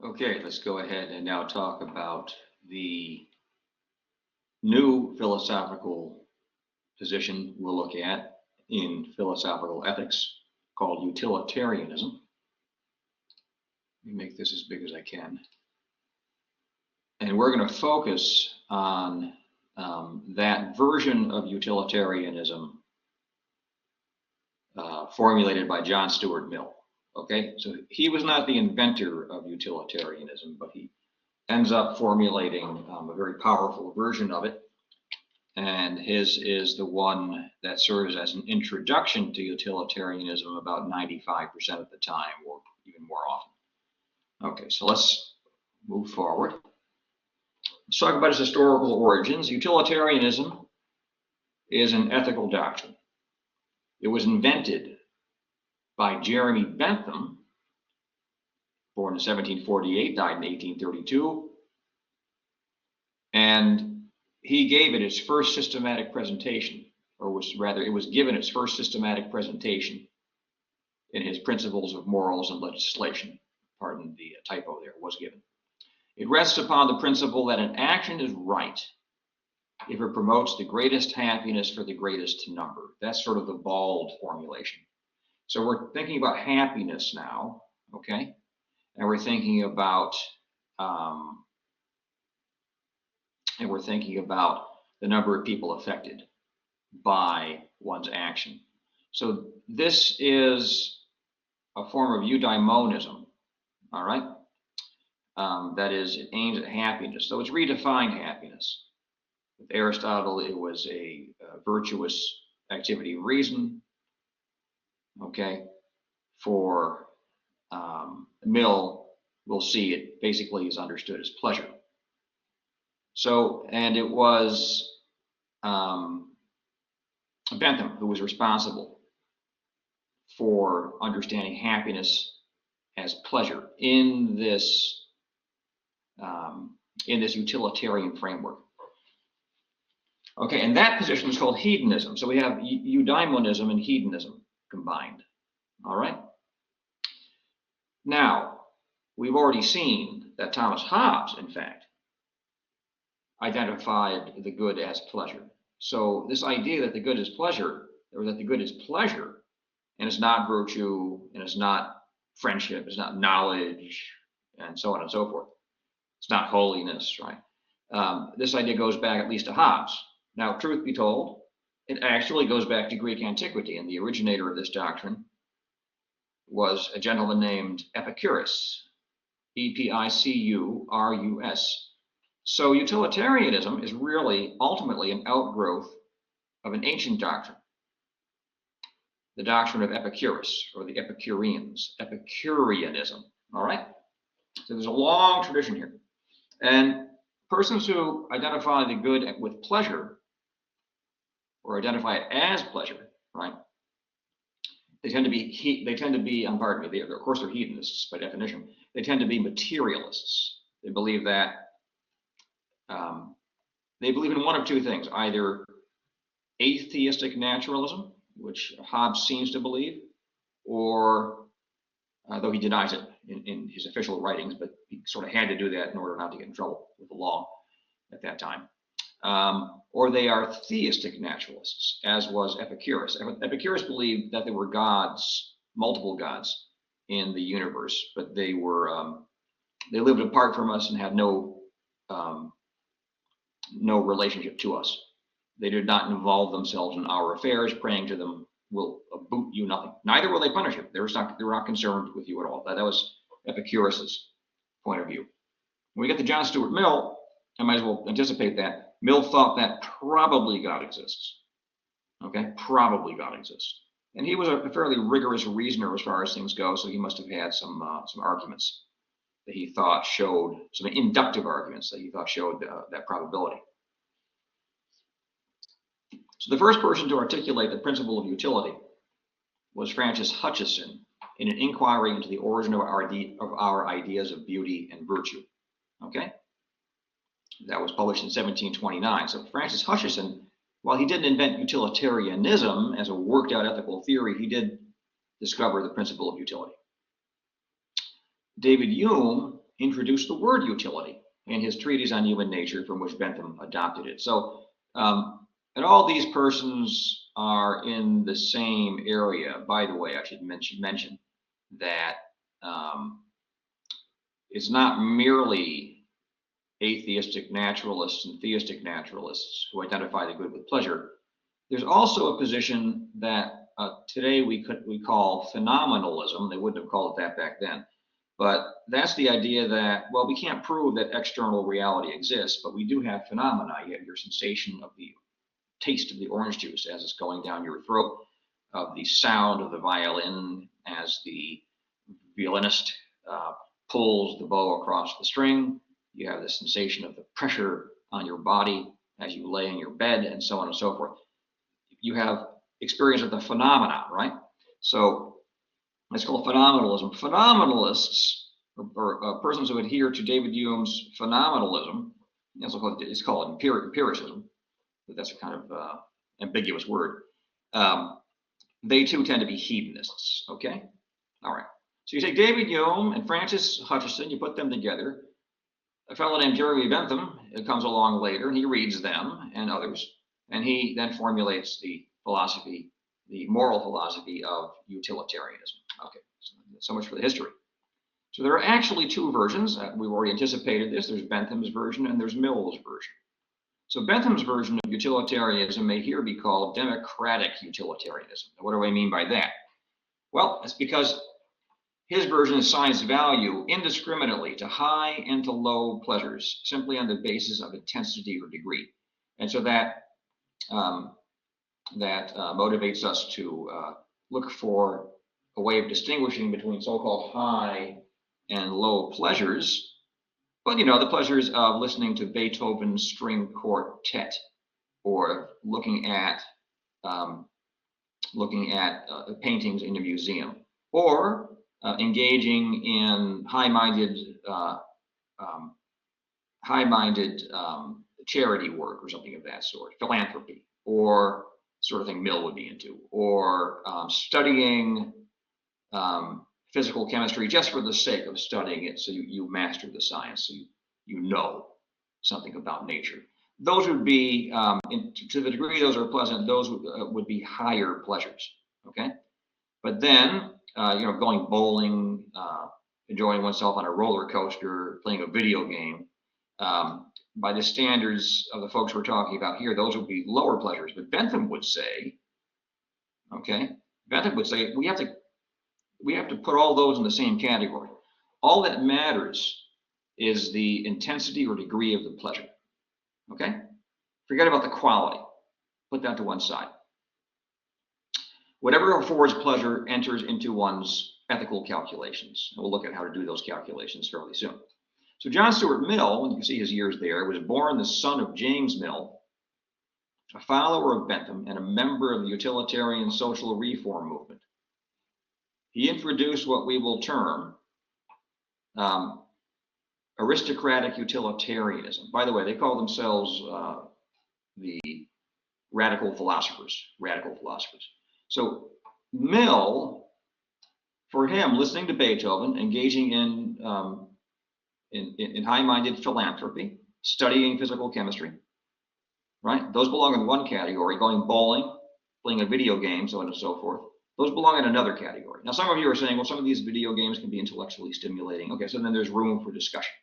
Okay, let's go ahead and now talk about the new philosophical position we'll look at in philosophical ethics called utilitarianism. Let me make this as big as I can. And we're going to focus on that version of utilitarianism formulated by John Stuart Mill. Okay, so he was not the inventor of utilitarianism, but he ends up formulating a very powerful version of it. And his is the one that serves as an introduction to utilitarianism about 95% of the time, or even more often. Okay, so let's move forward. Let's talk about its historical origins. Utilitarianism is an ethical doctrine. It was invented by Jeremy Bentham, born in 1748, died in 1832, and he gave it its first systematic presentation, or it was given its first systematic presentation in his Principles of Morals and Legislation. Pardon the typo there, was given. It rests upon the principle that an action is right if it promotes the greatest happiness for the greatest number. That's sort of the bald formulation. So we're thinking about happiness now, okay? And we're thinking about the number of people affected by one's action. So this is a form of eudaimonism, all right? That is, it aims at happiness. So it's redefined happiness. With Aristotle, it was a virtuous activity of reason. Okay, for Mill, we'll see it basically is understood as pleasure. So, and it was Bentham who was responsible for understanding happiness as pleasure in this utilitarian framework. Okay, and that position is called hedonism. So we have eudaimonism and hedonism combined. All right. Now, we've already seen that Thomas Hobbes, in fact, identified the good as pleasure. So this idea that the good is pleasure, or that the good is pleasure, and it's not virtue, and it's not friendship, it's not knowledge, and so on and so forth. It's not holiness, right? This idea goes back at least to Hobbes. Now, truth be told, it actually goes back to Greek antiquity, and the originator of this doctrine was a gentleman named Epicurus, Epicurus. So utilitarianism is really ultimately an outgrowth of an ancient doctrine, the doctrine of Epicurus, or the Epicureans, Epicureanism, all right? So there's a long tradition here. And persons who identify the good with pleasure, or identify it as pleasure, right? They tend to be, pardon me, of course they're hedonists by definition. They tend to be materialists. They believe that, they believe in one of two things, either atheistic naturalism, which Hobbes seems to believe, or, though he denies it in his official writings, but he sort of had to do that in order not to get in trouble with the law at that time. Or they are theistic naturalists, as was Epicurus. Epicurus believed that there were gods, multiple gods in the universe, but they lived apart from us and had no relationship to us. They did not involve themselves in our affairs. Praying to them will boot you nothing. Neither will they punish you. They were not concerned with you at all. That was Epicurus's point of view. When we get to John Stuart Mill, I might as well anticipate that. Mill thought that probably God exists. Okay, probably God exists. And he was a fairly rigorous reasoner as far as things go, so he must have had some arguments that he thought showed, some inductive arguments that he thought showed that probability. So the first person to articulate the principle of utility was Francis Hutcheson in an inquiry into the origin of our ideas of beauty and virtue. Okay? That was published in 1729. So Francis Hutcheson, while he didn't invent utilitarianism as a worked out ethical theory, he did discover the principle of utility. David Hume introduced the word utility in his treatise on human nature, from which Bentham adopted it. So, and all these persons are in the same area. By the way, I should mention that it's not merely atheistic naturalists and theistic naturalists who identify the good with pleasure. There's also a position that today we call phenomenalism. They wouldn't have called it that back then. But that's the idea that, well, we can't prove that external reality exists, but we do have phenomena. You have your sensation of the taste of the orange juice as it's going down your throat, of the sound of the violin as the violinist pulls the bow across the string. You have the sensation of the pressure on your body as you lay in your bed, and so on and so forth. You have experience of the phenomena, right? So it's called phenomenalism. Phenomenalists, or persons who adhere to David Hume's phenomenalism, it's called empiricism, but that's a kind of ambiguous word. They too tend to be hedonists, okay? All right. So you take David Hume and Francis Hutcheson, you put them together. A fellow named Jeremy Bentham comes along later, and he reads them and others, and he then formulates the philosophy, the moral philosophy of utilitarianism. Okay, so much for the history. So there are actually two versions. We've already anticipated this. There's Bentham's version and there's Mill's version. So Bentham's version of utilitarianism may here be called democratic utilitarianism. What do I mean by that? Well, it's because his version assigns value indiscriminately to high and to low pleasures, simply on the basis of intensity or degree. And so that motivates us to look for a way of distinguishing between so-called high and low pleasures. But, you know, the pleasures of listening to Beethoven's string quartet, or looking at paintings in a museum, or engaging in high-minded charity work or something of that sort, philanthropy, or sort of thing Mill would be into, or studying physical chemistry just for the sake of studying it, so you master the science, so you know something about nature. Those would be, to the degree those are pleasant, those would be higher pleasures, okay? But then, you know, going bowling, enjoying oneself on a roller coaster, playing a video game, by the standards of the folks we're talking about here, those would be lower pleasures. But Bentham would say, okay, we have to put all those in the same category. All that matters is the intensity or degree of the pleasure, okay? Forget about the quality. Put that to one side. Whatever affords pleasure enters into one's ethical calculations. And we'll look at how to do those calculations fairly soon. So John Stuart Mill, and you can see his years there, was born the son of James Mill, a follower of Bentham and a member of the utilitarian social reform movement. He introduced what we will term aristocratic utilitarianism. By the way, they call themselves the radical philosophers. So Mill, for him, listening to Beethoven, engaging in high-minded philanthropy, studying physical chemistry, right? Those belong in one category. Going bowling, playing a video game, so on and so forth. Those belong in another category. Now, some of you are saying, well, some of these video games can be intellectually stimulating. Okay, so then there's room for discussion.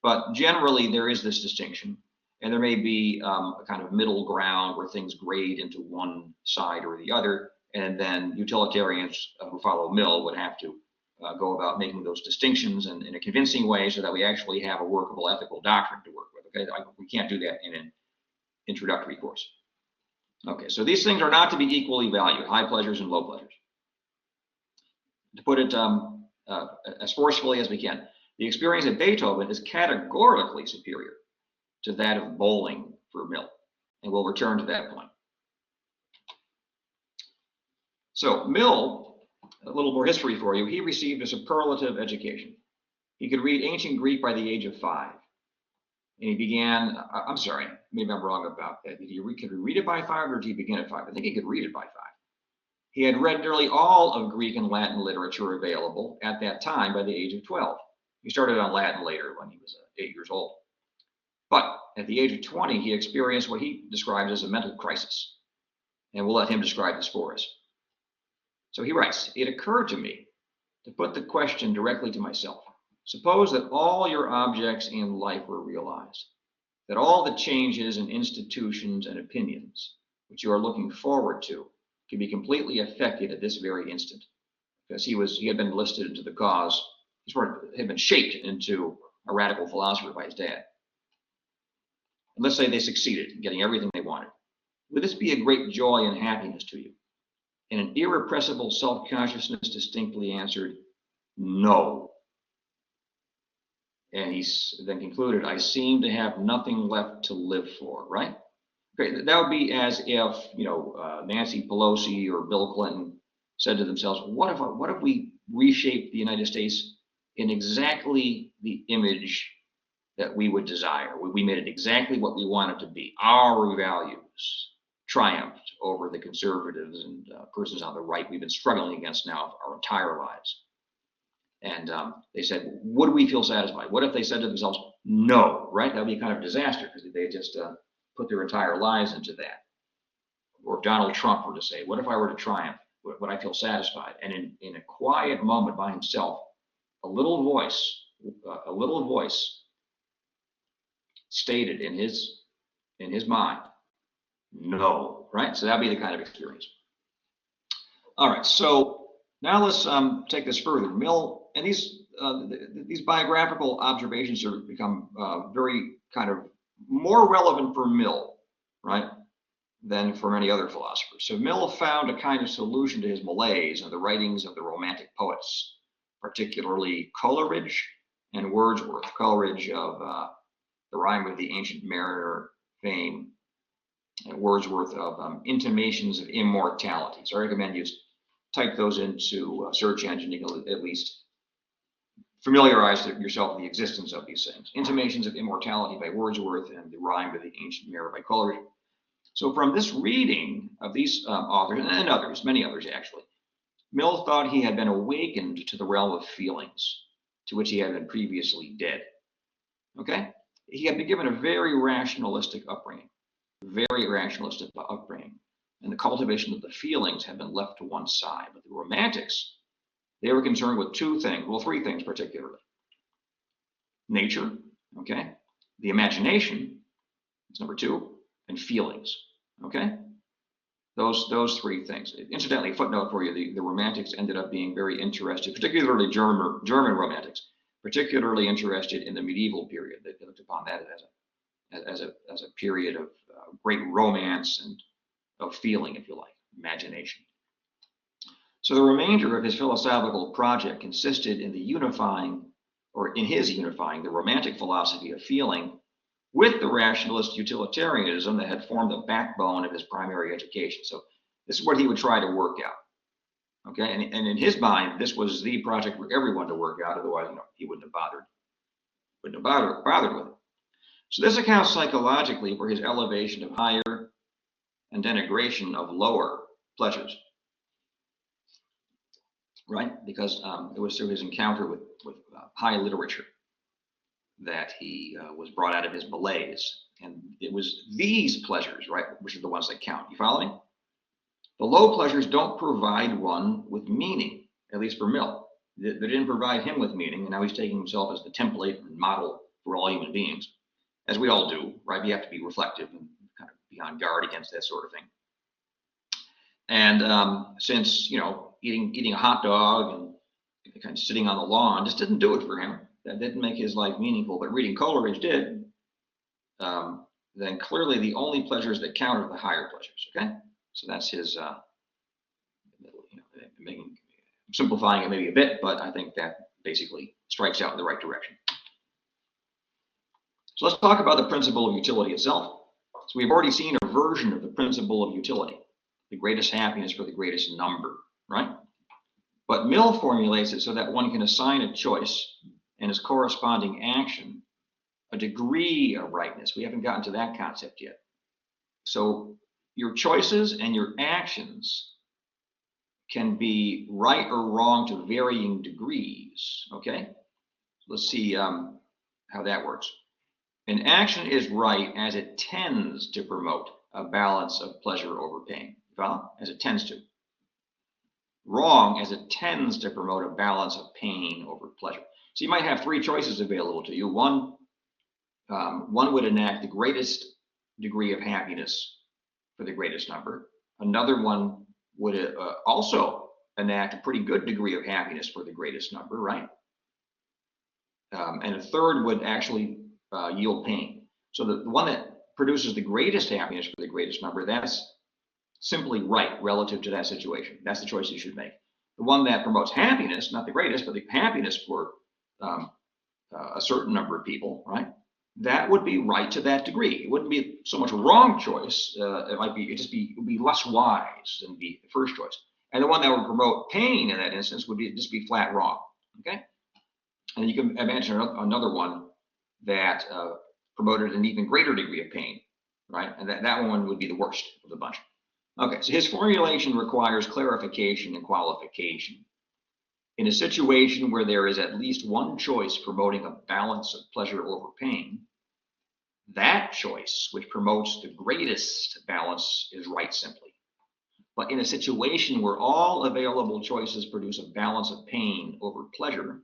But generally, there is this distinction, and there may be a kind of middle ground where things grade into one side or the other, and then utilitarians who follow Mill would have to go about making those distinctions in a convincing way so that we actually have a workable ethical doctrine to work with. Okay, we can't do that in an introductory course. Okay, so these things are not to be equally valued, high pleasures and low pleasures. To put it as forcefully as we can, the experience of Beethoven is categorically superior to that of bowling for Mill, and we'll return to that point. So Mill, a little more history for you, he received a superlative education. He could read ancient Greek by the age of 5. And he began, I'm sorry, maybe I'm wrong about that. Could he read it by 5, or did he begin at 5? I think he could read it by 5. He had read nearly all of Greek and Latin literature available at that time by the age of 12. He started on Latin later when he was 8 years old. But at the age of 20, he experienced what he describes as a mental crisis. And we'll let him describe this for us. So he writes, "It occurred to me to put the question directly to myself. Suppose that all your objects in life were realized, that all the changes in institutions and opinions which you are looking forward to can be completely affected at this very instant." Because he had been enlisted into the cause, he sort of had been shaped into a radical philosopher by his dad. And let's say they succeeded in getting everything they wanted. Would this be a great joy and happiness to you? And an irrepressible self-consciousness distinctly answered, no. And he then concluded, "I seem to have nothing left to live for," right? Okay, that would be as if, Nancy Pelosi or Bill Clinton said to themselves, what if we reshape the United States in exactly the image that we would desire? We made it exactly what we want it to be. Our values triumphed over the conservatives and persons on the right we've been struggling against now our entire lives. And they said, would we feel satisfied? What if they said to themselves, no, right? That would be kind of a disaster because they just put their entire lives into that. Or if Donald Trump were to say, what if I were to triumph? Would I feel satisfied? And in a quiet moment by himself, a little voice stated in his mind, no, right? So that'd be the kind of experience. All right, so now let's take this further. Mill, and these biographical observations have become very kind of more relevant for Mill, right, than for many other philosophers. So Mill found a kind of solution to his malaise in the writings of the Romantic poets, particularly Coleridge and Wordsworth. Coleridge of The Rime of the Ancient Mariner fame, and Wordsworth of Intimations of Immortality. So I recommend you type those into a search engine. You can at least familiarize yourself with the existence of these things. Intimations of Immortality by Wordsworth and The Rime of the Ancient Mariner by Coleridge. So from this reading of these authors, and others, many others actually, Mill thought he had been awakened to the realm of feelings to which he had been previously dead. Okay? He had been given a very rationalistic upbringing, and the cultivation of the feelings had been left to one side. But the Romantics, they were concerned with two things, well, three things particularly. Nature, okay? The imagination, that's number two, and feelings, okay? Those three things. Incidentally, footnote for you, the Romantics ended up being very interested, particularly German Romantics, particularly interested in the medieval period. They looked upon that as a period of great romance and of feeling, if you like, imagination. So the remainder of his philosophical project consisted in his unifying the Romantic philosophy of feeling with the rationalist utilitarianism that had formed the backbone of his primary education. So this is what he would try to work out. Okay, and in his mind, this was the project for everyone to work out. Otherwise, he wouldn't have bothered with it. So this accounts psychologically for his elevation of higher and denigration of lower pleasures, right? Because it was through his encounter with high literature that he was brought out of his malaise. And it was these pleasures, right, which are the ones that count. You follow me? The low pleasures don't provide one with meaning, at least for Mill. They didn't provide him with meaning, and now he's taking himself as the template and model for all human beings, as we all do, right? You have to be reflective and kind of be on guard against that sort of thing. And since, eating a hot dog and kind of sitting on the lawn just didn't do it for him, that didn't make his life meaningful, but reading Coleridge did, then clearly the only pleasures that count are the higher pleasures, okay? So that's his, simplifying it maybe a bit, but I think that basically strikes out in the right direction. So let's talk about the principle of utility itself. So we've already seen a version of the principle of utility, the greatest happiness for the greatest number, right? But Mill formulates it so that one can assign a choice and its corresponding action a degree of rightness. We haven't gotten to that concept yet. So your choices and your actions can be right or wrong to varying degrees, okay? let's see how that works. An action is right as it tends to promote a balance of pleasure over pain. Follow? As it tends to. Wrong as it tends to promote a balance of pain over pleasure. So you might have three choices available to you. One would enact the greatest degree of happiness for the greatest number. Another one would also enact a pretty good degree of happiness for the greatest number, right? And a third would actually yield pain. So the one that produces the greatest happiness for the greatest number, that's simply right relative to that situation. That's the choice you should make. The one that promotes happiness, not the greatest, but the happiness for a certain number of people, right? That would be right to that degree. It wouldn't be so much a wrong choice. It would be less wise than the first choice. And the one that would promote pain in that instance would just be flat wrong. Okay. And you can imagine another one that promoted an even greater degree of pain, right? And that one would be the worst of the bunch. Okay, so his formulation requires clarification and qualification. In a situation where there is at least one choice promoting a balance of pleasure over pain, that choice which promotes the greatest balance is right simply. But in a situation where all available choices produce a balance of pain over pleasure,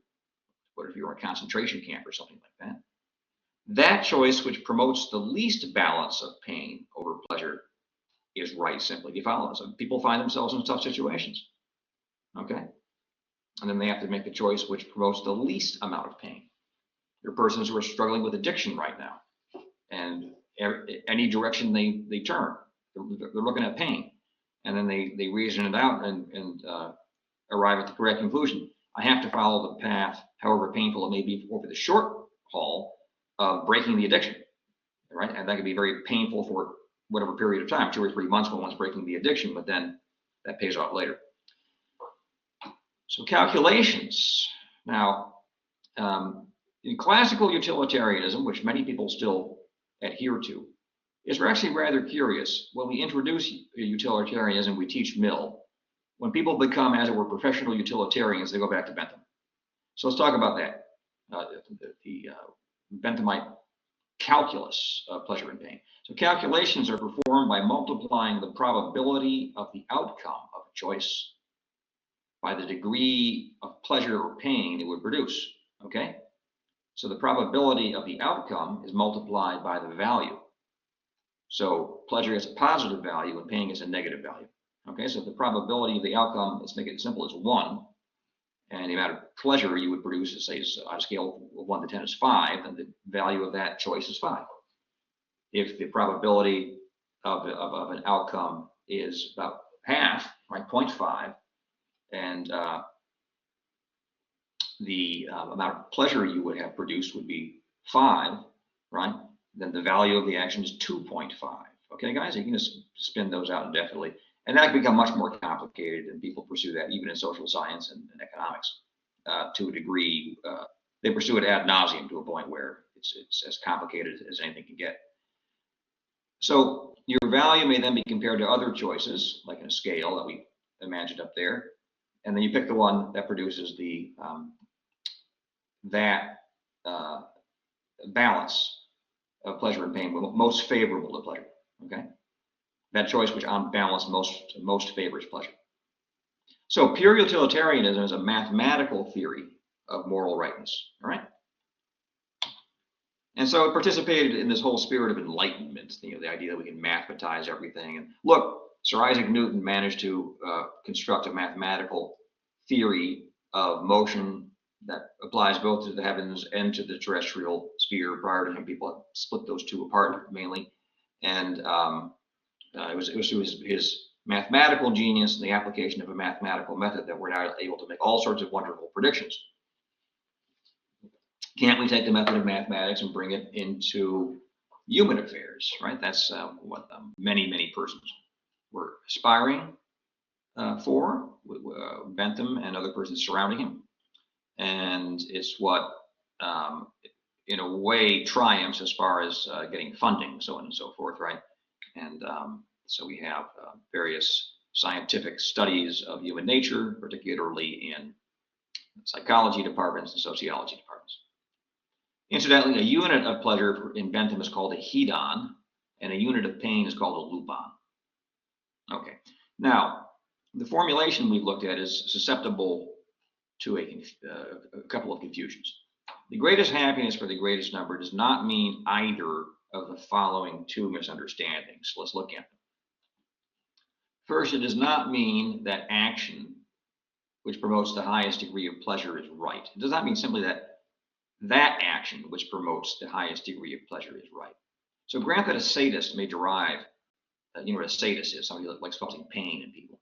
what if you're in a concentration camp or something like that? That choice which promotes the least balance of pain over pleasure is right simply. Do you follow? So people find themselves in tough situations, okay? And then they have to make the choice which promotes the least amount of pain. There are persons who are struggling with addiction right now, and any direction they turn, they're looking at pain, and then they reason it out and arrive at the correct conclusion. I have to follow the path, however painful it may be, over the short haul of breaking the addiction, right? And that can be very painful for whatever period of time, 2 or 3 months when one's breaking the addiction, but then that pays off later. So calculations. Now, in classical utilitarianism, which many people still adhere to, is actually rather curious. When we introduce utilitarianism, we teach Mill. When people become, as it were, professional utilitarians, they go back to Bentham. So let's talk about that, the Benthamite calculus of pleasure and pain. So calculations are performed by multiplying the probability of the outcome of a choice by the degree of pleasure or pain it would produce, okay? So the probability of the outcome is multiplied by the value. So pleasure is a positive value and pain is a negative value, okay? So the probability of the outcome, let's make it simple, is 1. And the amount of pleasure you would produce is, say, on a scale of 1 to 10 is 5, and the value of that choice is 5. If the probability of an outcome is about half, right, 0.5, and the amount of pleasure you would have produced would be 5, right, then the value of the action is 2.5. Okay, guys, you can just spin those out indefinitely. And that can become much more complicated, and people pursue that even in social science and economics to a degree. They pursue it ad nauseum to a point where it's as complicated as anything can get. So your value may then be compared to other choices, like in a scale that we imagined up there, and then you pick the one that produces the balance of pleasure and pain, most favorable to pleasure. Okay. That choice which on balance most favors pleasure. So pure utilitarianism is a mathematical theory of moral rightness, all right? And so it participated in this whole spirit of enlightenment, the idea that we can mathematize everything. And look, Sir Isaac Newton managed to construct a mathematical theory of motion that applies both to the heavens and to the terrestrial sphere. Prior to him, people had split those two apart mainly. And it was through his mathematical genius and the application of a mathematical method that we're now able to make all sorts of wonderful predictions. Can't we take the method of mathematics and bring it into human affairs, right? That's what many persons were aspiring for, Bentham and other persons surrounding him. And it's what, in a way, triumphs as far as getting funding, so on and so forth, right? And so we have various scientific studies of human nature, particularly in psychology departments and sociology departments. Incidentally, a unit of pleasure in Bentham is called a hedon, and a unit of pain is called a lupon. Okay, now the formulation we've looked at is susceptible to a couple of confusions. The greatest happiness for the greatest number does not mean either of the following two misunderstandings. Let's look at them. First, it does not mean that action which promotes the highest degree of pleasure is right. It does not mean simply that action which promotes the highest degree of pleasure is right. So grant that a sadist may derive, you know what a sadist is, somebody that likes causing pain in people.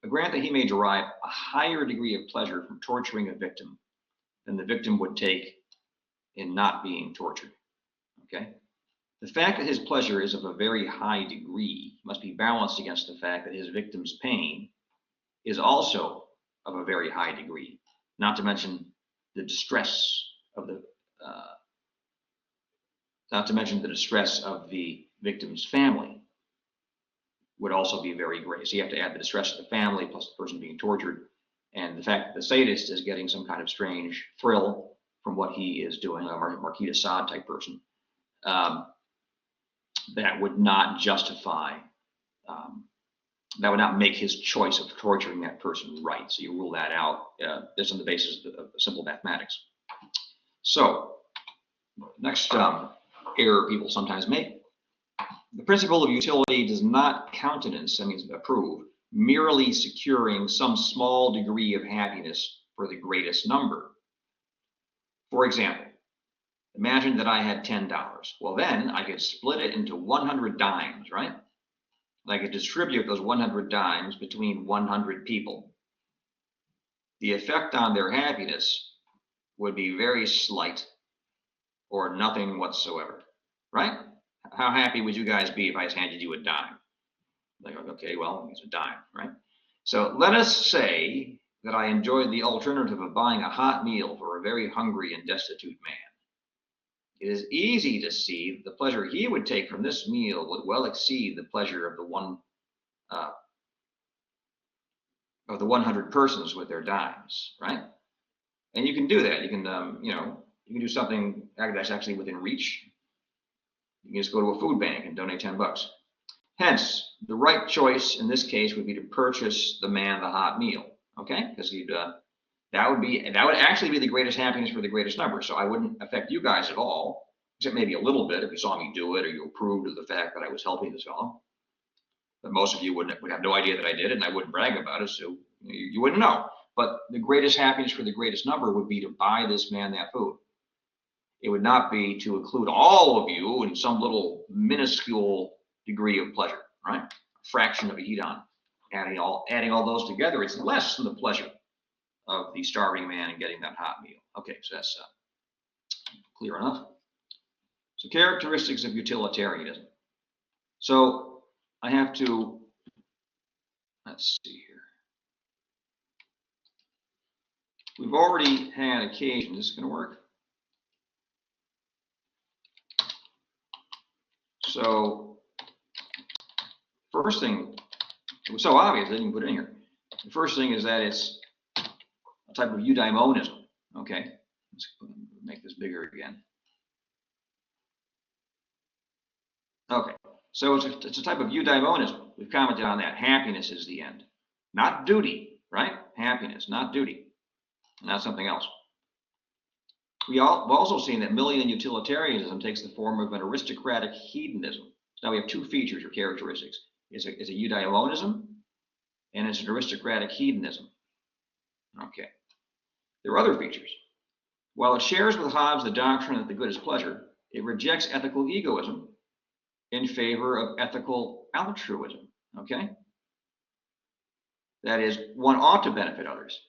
Grant that he may derive a higher degree of pleasure from torturing a victim than the victim would take in not being tortured, okay? The fact that his pleasure is of a very high degree must be balanced against the fact that his victim's pain is also of a very high degree, not to mention the distress of the victim's family would also be very great. So you have to add the distress of the family plus the person being tortured, and the fact that the sadist is getting some kind of strange thrill from what he is doing, a Marquis de Sade type person, that would not justify, that would not make his choice of torturing that person right. So you rule that out just on the basis of simple mathematics. So next error people sometimes make: the principle of utility does not countenance, that means approve, merely securing some small degree of happiness for the greatest number. For example, imagine that I had $10. Well, then I could split it into 100 dimes, right? And I could distribute those 100 dimes between 100 people. The effect on their happiness would be very slight or nothing whatsoever, right? How happy would you guys be if I handed you a dime? Like, okay, well, it's a dime, right? So let us say that I enjoyed the alternative of buying a hot meal for a very hungry and destitute man. It is easy to see that the pleasure he would take from this meal would well exceed the pleasure of the 100 persons with their dimes, right? And you can do that. You can, you can do something that's actually within reach. You can just go to a food bank and donate $10. Hence, the right choice in this case would be to purchase the man the hot meal, okay? Because that would actually be the greatest happiness for the greatest number. So I wouldn't affect you guys at all, except maybe a little bit if you saw me do it or you approved of the fact that I was helping this fellow. But most of you would have no idea that I did it, and I wouldn't brag about it, so you wouldn't know. But the greatest happiness for the greatest number would be to buy this man that food. It would not be to include all of you in some little minuscule degree of pleasure, right? A fraction of a hedon. Adding all those together, it's less than the pleasure of the starving man and getting that hot meal. Okay, so that's clear enough. So characteristics of utilitarianism. So I have to, let's see here. We've already had occasion, is this going to work? So first thing, it was so obvious I didn't put it in here. The first thing is that it's a type of eudaimonism. Okay, let's make this bigger again. Okay, so it's a type of eudaimonism. We've commented on that. Happiness is the end, not duty, right? Happiness, not duty, not something else. We've also seen that Millian utilitarianism takes the form of an aristocratic hedonism. So now we have two features or characteristics. It's a eudaimonism, and it's an aristocratic hedonism. Okay. There are other features. While it shares with Hobbes the doctrine that the good is pleasure, it rejects ethical egoism in favor of ethical altruism. Okay? That is, one ought to benefit others.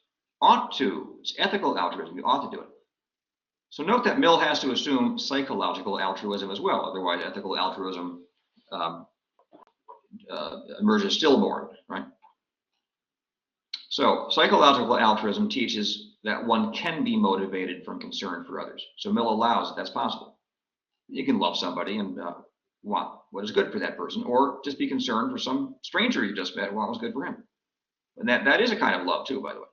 Ought to. It's ethical altruism. You ought to do it. So note that Mill has to assume psychological altruism as well. Otherwise, ethical altruism emerges stillborn, right? So psychological altruism teaches that one can be motivated from concern for others. So Mill allows that that's possible. You can love somebody and want what is good for that person, or just be concerned for some stranger you just met and want what's good for him. And that is a kind of love too, by the way.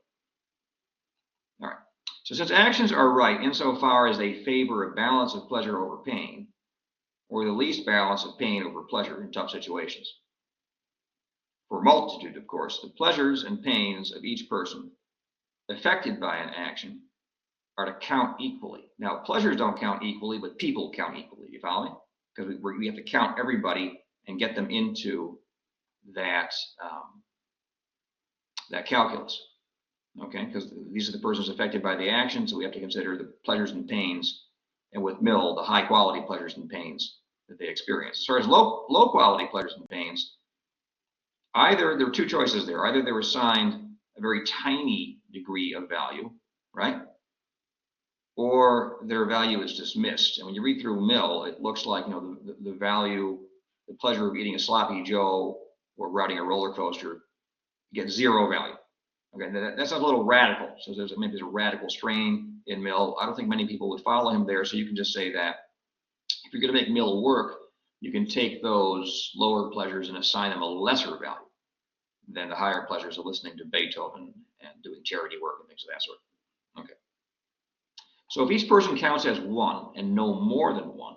All right. So since actions are right insofar as they favor a balance of pleasure over pain, or the least balance of pain over pleasure in tough situations. For a multitude, of course, the pleasures and pains of each person affected by an action are to count equally. Now, pleasures don't count equally, but people count equally. You follow me? Because we have to count everybody and get them into that that calculus. Okay, because these are the persons affected by the action, so we have to consider the pleasures and pains, and with Mill, the high quality pleasures and pains that they experience. As far as low quality pleasures and pains, either there are two choices there. Either they're assigned a very tiny degree of value, right? Or their value is dismissed. And when you read through Mill, it looks like, you know, the value, the pleasure of eating a sloppy Joe or riding a roller coaster gets zero value. Okay, that sounds a little radical. So maybe there's a radical strain in Mill. I don't think many people would follow him there. So you can just say that if you're going to make Mill work, you can take those lower pleasures and assign them a lesser value than the higher pleasures of listening to Beethoven and doing charity work and things of that sort. Okay. So if each person counts as one and no more than one,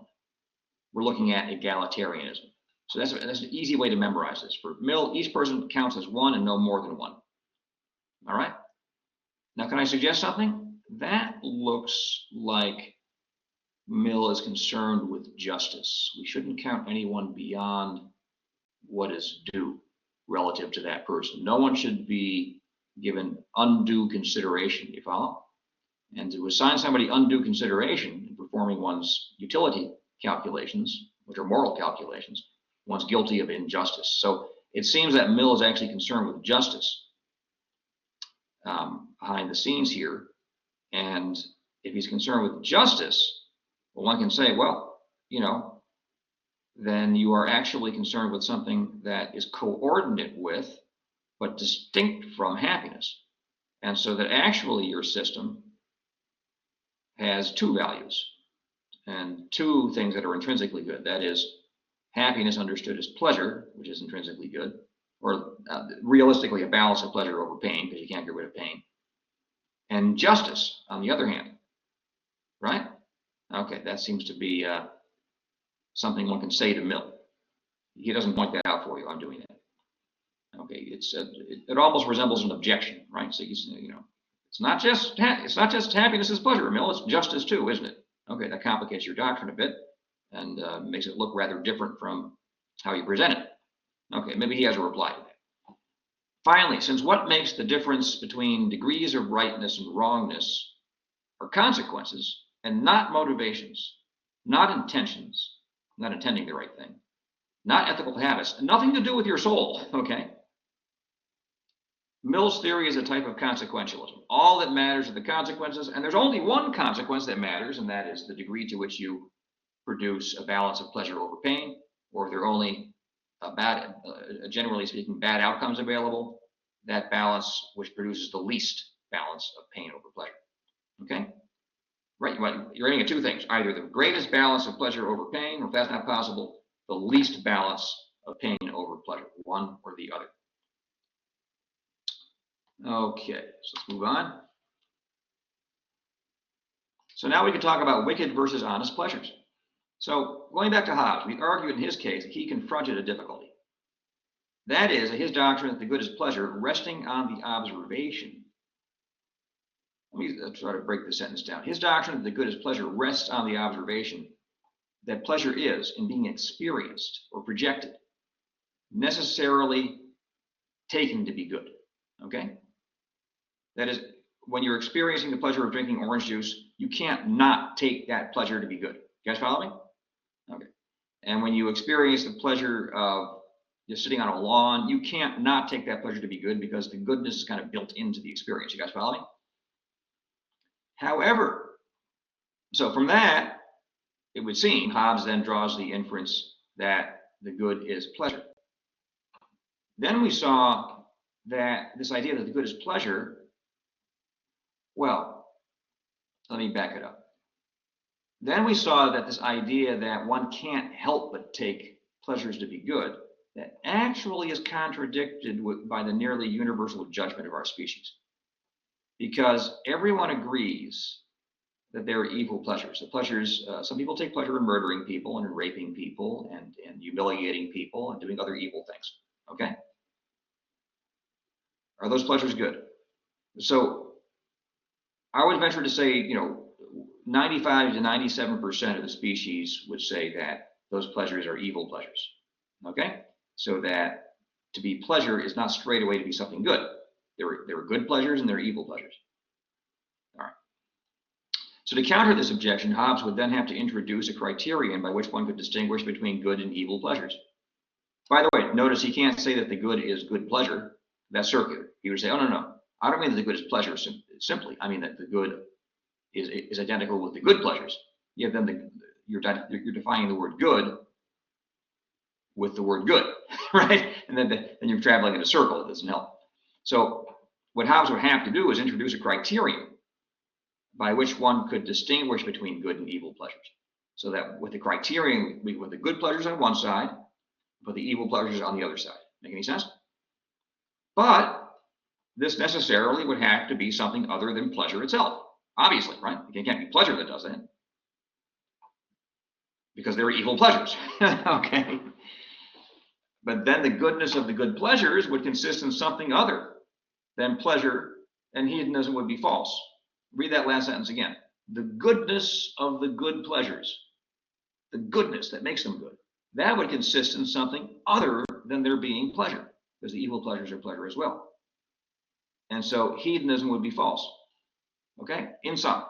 we're looking at egalitarianism. So that's an easy way to memorize this. For Mill, each person counts as one and no more than one. All right. Now, can I suggest something? That looks like Mill is concerned with justice. We shouldn't count anyone beyond what is due relative to that person. No one should be given undue consideration, you follow? And to assign somebody undue consideration in performing one's utility calculations, which are moral calculations, one's guilty of injustice. So it seems that Mill is actually concerned with justice behind the scenes here. And if he's concerned with justice, well, one can say, well, you know, then you are actually concerned with something that is coordinate with, but distinct from happiness. And so that actually your system has two values and two things that are intrinsically good. That is happiness understood as pleasure, which is intrinsically good, or realistically a balance of pleasure over pain, because you can't get rid of pain. And justice, on the other hand, right? Okay, that seems to be something one can say to Mill. He doesn't point that out for you. I'm doing that. Okay, it almost resembles an objection, right? So you know, it's not just happiness is pleasure, Mill. It's justice too, isn't it? Okay, that complicates your doctrine a bit and makes it look rather different from how you present it. Okay, maybe he has a reply to that. Finally, since what makes the difference between degrees of rightness and wrongness are consequences and not motivations, not intentions, not intending the right thing, not ethical habits, nothing to do with your soul, okay? Mill's theory is a type of consequentialism. All that matters are the consequences, and there's only one consequence that matters, and that is the degree to which you produce a balance of pleasure over pain, or if there are only generally speaking, bad outcomes available, that balance which produces the least balance of pain over pleasure. Okay? Right, you're aiming at two things, either the greatest balance of pleasure over pain, or if that's not possible, the least balance of pain over pleasure, one or the other. Okay, so let's move on. So now we can talk about wicked versus honest pleasures. So going back to Hobbes, we argued in his case he confronted a difficulty. That is, his doctrine that the good is pleasure resting on the observation. Let me try to break the sentence down. His doctrine that the good is pleasure rests on the observation that pleasure is, in being experienced or projected, necessarily taken to be good. Okay? That is, when you're experiencing the pleasure of drinking orange juice, you can't not take that pleasure to be good. You guys follow me? Okay. And when you experience the pleasure of just sitting on a lawn, you can't not take that pleasure to be good because the goodness is kind of built into the experience. You guys follow me? However, so from that, it would seem Hobbes then draws the inference that the good is pleasure. Then we saw that this idea that the good is pleasure, well, let me back it up. Then we saw that this idea that one can't help but take pleasures to be good, that actually is contradicted by the nearly universal judgment of our species. because everyone agrees that there are evil pleasures. The pleasures, some people take pleasure in murdering people and in raping people and humiliating people and doing other evil things. Okay? Are those pleasures good? So I would venture to say, 95 to 97% of the species would say that those pleasures are evil pleasures. Okay? So that to be pleasure is not straight away to be something good. There are good pleasures and there are evil pleasures. All right. So to counter this objection, Hobbes would then have to introduce a criterion by which one could distinguish between good and evil pleasures. By the way, notice he can't say that the good is good pleasure. That's circular. He would say, oh, no. I don't mean that the good is pleasure simply. I mean that the good is identical with the good pleasures. Yeah, then you're defining the word good with the word good, right? And then you're traveling in a circle. It doesn't help. So what Hobbes would have to do is introduce a criterion by which one could distinguish between good and evil pleasures. So that with the criterion, with the good pleasures on one side, but the evil pleasures on the other side. Make any sense? But this necessarily would have to be something other than pleasure itself. Obviously, right? It can't be pleasure that does that. Because there are evil pleasures. Okay. But then the goodness of the good pleasures would consist in something other than pleasure, and hedonism would be false. Read that last sentence again. The goodness of the good pleasures, the goodness that makes them good, that would consist in something other than there being pleasure, because the evil pleasures are pleasure as well. And so hedonism would be false. Okay? In sum,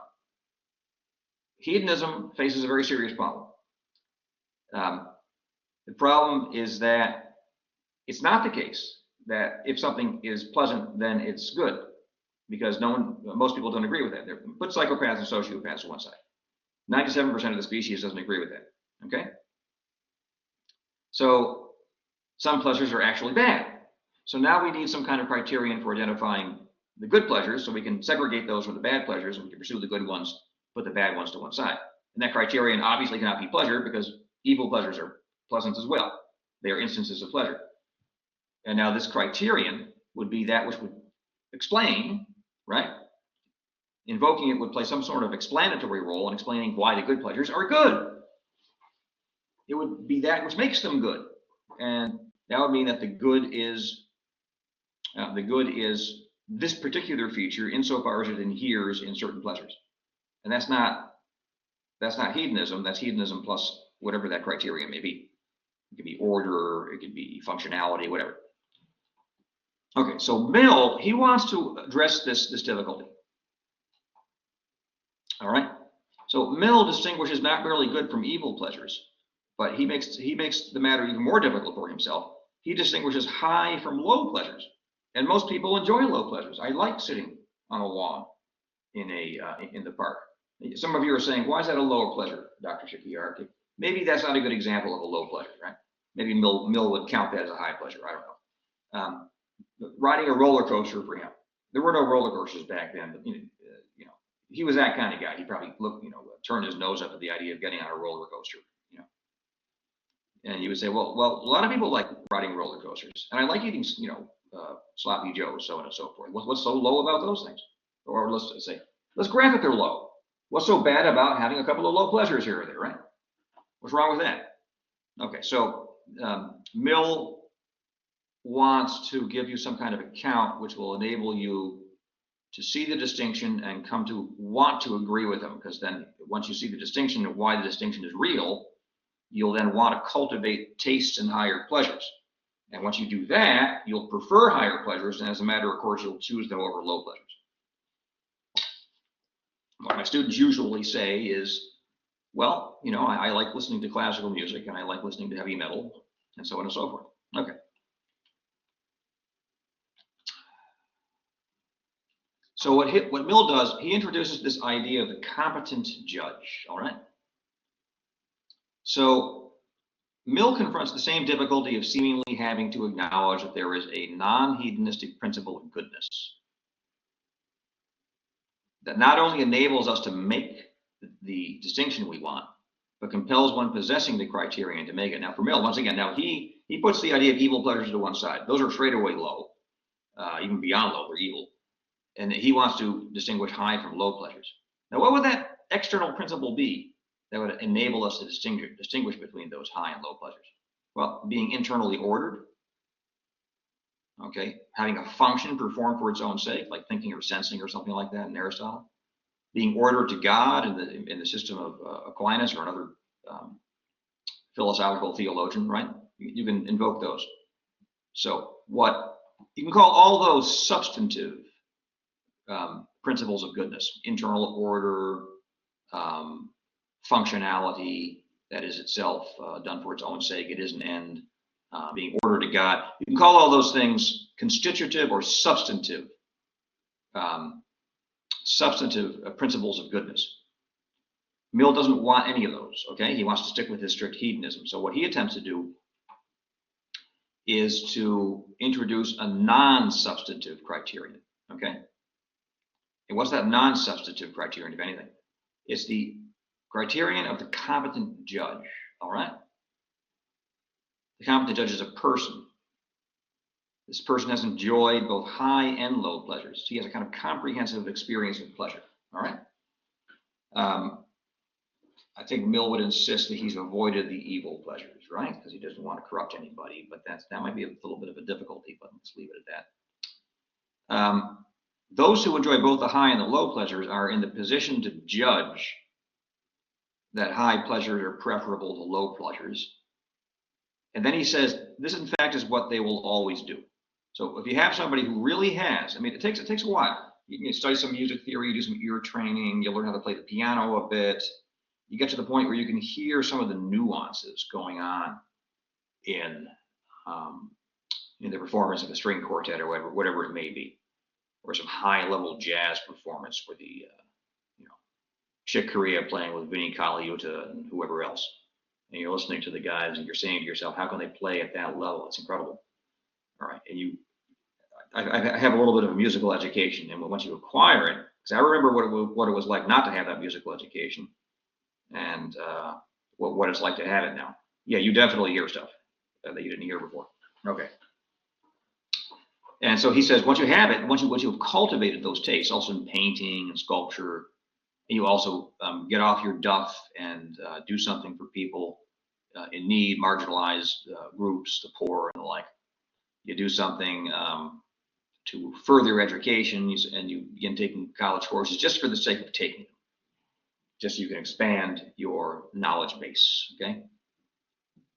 hedonism faces a very serious problem. The problem is that it's not the case that if something is pleasant, then it's good, because most people don't agree with that. Put psychopaths and sociopaths to one side. 97% of the species doesn't agree with that. Okay? So some pleasures are actually bad. So now we need some kind of criterion for identifying the good pleasures, so we can segregate those from the bad pleasures, and we can pursue the good ones, put the bad ones to one side. And that criterion obviously cannot be pleasure, because evil pleasures are pleasant as well. They are instances of pleasure. And now this criterion would be that which would explain, right? Invoking it would play some sort of explanatory role in explaining why the good pleasures are good. It would be that which makes them good. And that would mean that the good is this particular feature insofar as it adheres in certain pleasures. And that's not hedonism. That's hedonism plus whatever that criteria may be. It could be order, it could be functionality, whatever. Okay, so Mill, he wants to address this difficulty. All right. So Mill distinguishes not merely good from evil pleasures, but he makes the matter even more difficult for himself. He distinguishes high from low pleasures. And most people enjoy low pleasures. I like sitting on a lawn in the park. Some of you are saying, why is that a lower pleasure, Dr. Shakir? Maybe that's not a good example of a low pleasure, right? Maybe Mill would count that as a high pleasure. I don't know. Riding a roller coaster for him. There were no roller coasters back then, but he was that kind of guy. He probably turned his nose up at the idea of getting on a roller coaster. And he would say, well, a lot of people like riding roller coasters, and I like eating, sloppy joes, so on and so forth. What's so low about those things? Or let's grant that they're low. What's so bad about having a couple of low pleasures here or there, right? What's wrong with that? Okay, so Mill wants to give you some kind of account which will enable you to see the distinction and come to want to agree with him, because then once you see the distinction and why the distinction is real, you'll then want to cultivate tastes in higher pleasures. And once you do that, you'll prefer higher pleasures, and as a matter of course, you'll choose them over low pleasures. What my students usually say is, well, I like listening to classical music, and I like listening to heavy metal, and so on and so forth. Okay. So what Mill does, he introduces this idea of the competent judge, all right? So Mill confronts the same difficulty of seemingly having to acknowledge that there is a non-hedonistic principle of goodness that not only enables us to make the distinction we want, but compels one possessing the criterion to make it. Now for Mill, once again, now he puts the idea of evil pleasures to one side. Those are straight away low, even beyond low, they're evil. And he wants to distinguish high from low pleasures. Now, what would that external principle be that would enable us to distinguish between those high and low pleasures? Well, being internally ordered, okay, having a function performed for its own sake, like thinking or sensing or something like that in Aristotle, being ordered to God in the system of Aquinas or another philosophical theologian, right? You can invoke those. So what you can call all those substantive principles of goodness: internal order, functionality that is itself done for its own sake, it is an end, being ordered to God. You can call all those things constitutive or substantive principles of goodness. Mill doesn't want any of those, okay? He wants to stick with his strict hedonism. So what he attempts to do is to introduce a non-substantive criterion, okay? And what's that non-substantive criterion, if anything? It's the criterion of the competent judge, all right? The competent judge is a person. This person has enjoyed both high and low pleasures. He has a kind of comprehensive experience of pleasure, all right? I think Mill would insist that he's avoided the evil pleasures, right? Because he doesn't want to corrupt anybody, but that might be a little bit of a difficulty, but let's leave it at that. Those who enjoy both the high and the low pleasures are in the position to judge that high pleasures are preferable to low pleasures. And then he says, this in fact is what they will always do. So if you have somebody who really has, I mean, it takes a while. You can study some music theory, do some ear training, you learn how to play the piano a bit. You get to the point where you can hear some of the nuances going on in the performance of a string quartet or whatever it may be, or some high-level jazz performance where the Chick Corea playing with Vinnie Colaiuta and whoever else, and you're listening to the guys and you're saying to yourself, how can they play at that level? It's incredible. All right, and I have a little bit of a musical education, and once you acquire it, because I remember what it was like not to have that musical education, and what it's like to have it now. Yeah, you definitely hear stuff that you didn't hear before. Okay. And so he says, once you have it, once you've cultivated those tastes, also in painting and sculpture, and you also get off your duff and do something for people in need, marginalized groups, the poor and the like. You do something to further education, and you begin taking college courses just for the sake of taking them. Just so you can expand your knowledge base, okay?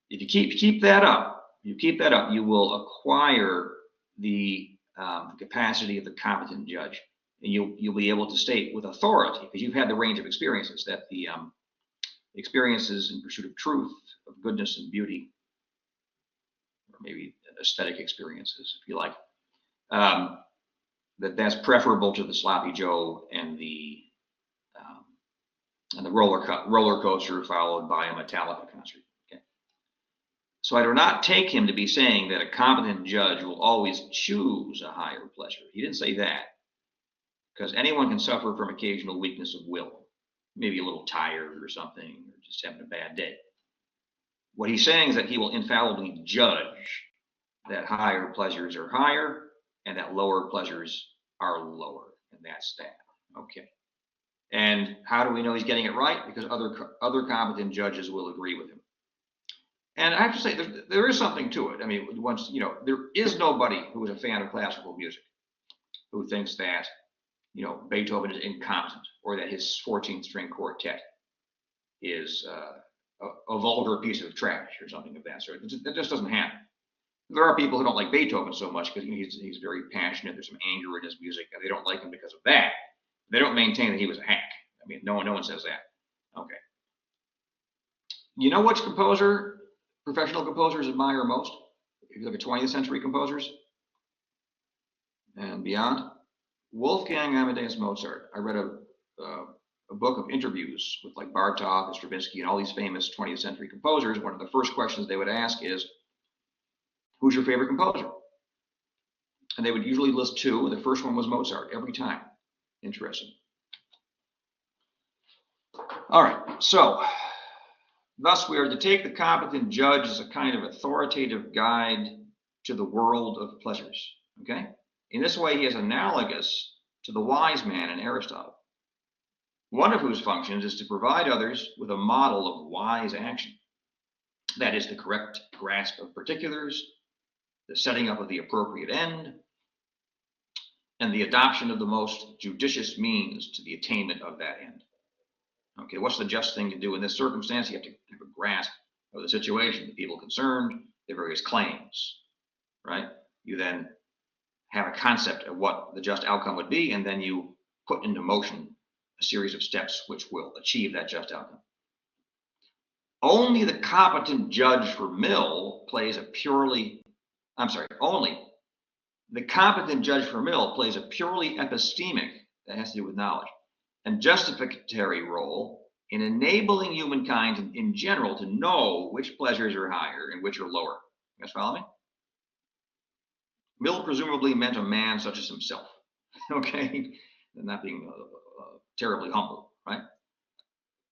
If you keep that up, you will acquire the capacity of the competent judge, and you'll be able to state with authority, because you've had the range of experiences, that the experiences in pursuit of truth, of goodness and beauty, or maybe aesthetic experiences, if you like, that's preferable to the sloppy Joe and the roller coaster followed by a Metallica concert. Okay. So I do not take him to be saying that a competent judge will always choose a higher pleasure. He didn't say that, because anyone can suffer from occasional weakness of will, maybe a little tired or something, or just having a bad day. What he's saying is that he will infallibly judge that higher pleasures are higher and that lower pleasures are lower, and that's that. Okay. And how do we know he's getting it right? Because other competent judges will agree with him. And I have to say, there is something to it. I mean, there is nobody who is a fan of classical music who thinks that, Beethoven is incompetent, or that his 14th string quartet is a vulgar piece of trash or something of that sort. That just doesn't happen. There are people who don't like Beethoven so much because he's very passionate. There's some anger in his music, and they don't like him because of that. They don't maintain that he was a hack. I mean, no one says that. Okay. You know which professional composers admire most? If you look at 20th century composers and beyond, Wolfgang Amadeus Mozart. I read a book of interviews with like Bartók and Stravinsky and all these famous 20th century composers. One of the first questions they would ask is, who's your favorite composer? And they would usually list two. The first one was Mozart every time. Interesting. All right, so thus we are to take the competent judge as a kind of authoritative guide to the world of pleasures, okay? In this way, he is analogous to the wise man in Aristotle, one of whose functions is to provide others with a model of wise action. That is, the correct grasp of particulars, the setting up of the appropriate end, and the adoption of the most judicious means to the attainment of that end. Okay, what's the just thing to do in this circumstance? You have to have a grasp of the situation, the people concerned, their various claims, right? You then have a concept of what the just outcome would be, and then you put into motion a series of steps which will achieve that just outcome. Only the competent judge for Mill plays a purely epistemic, that has to do with knowledge, and justificatory role in enabling humankind in general to know which pleasures are higher and which are lower. You guys follow me? Mill presumably meant a man such as himself, okay? And not being terribly humble, right?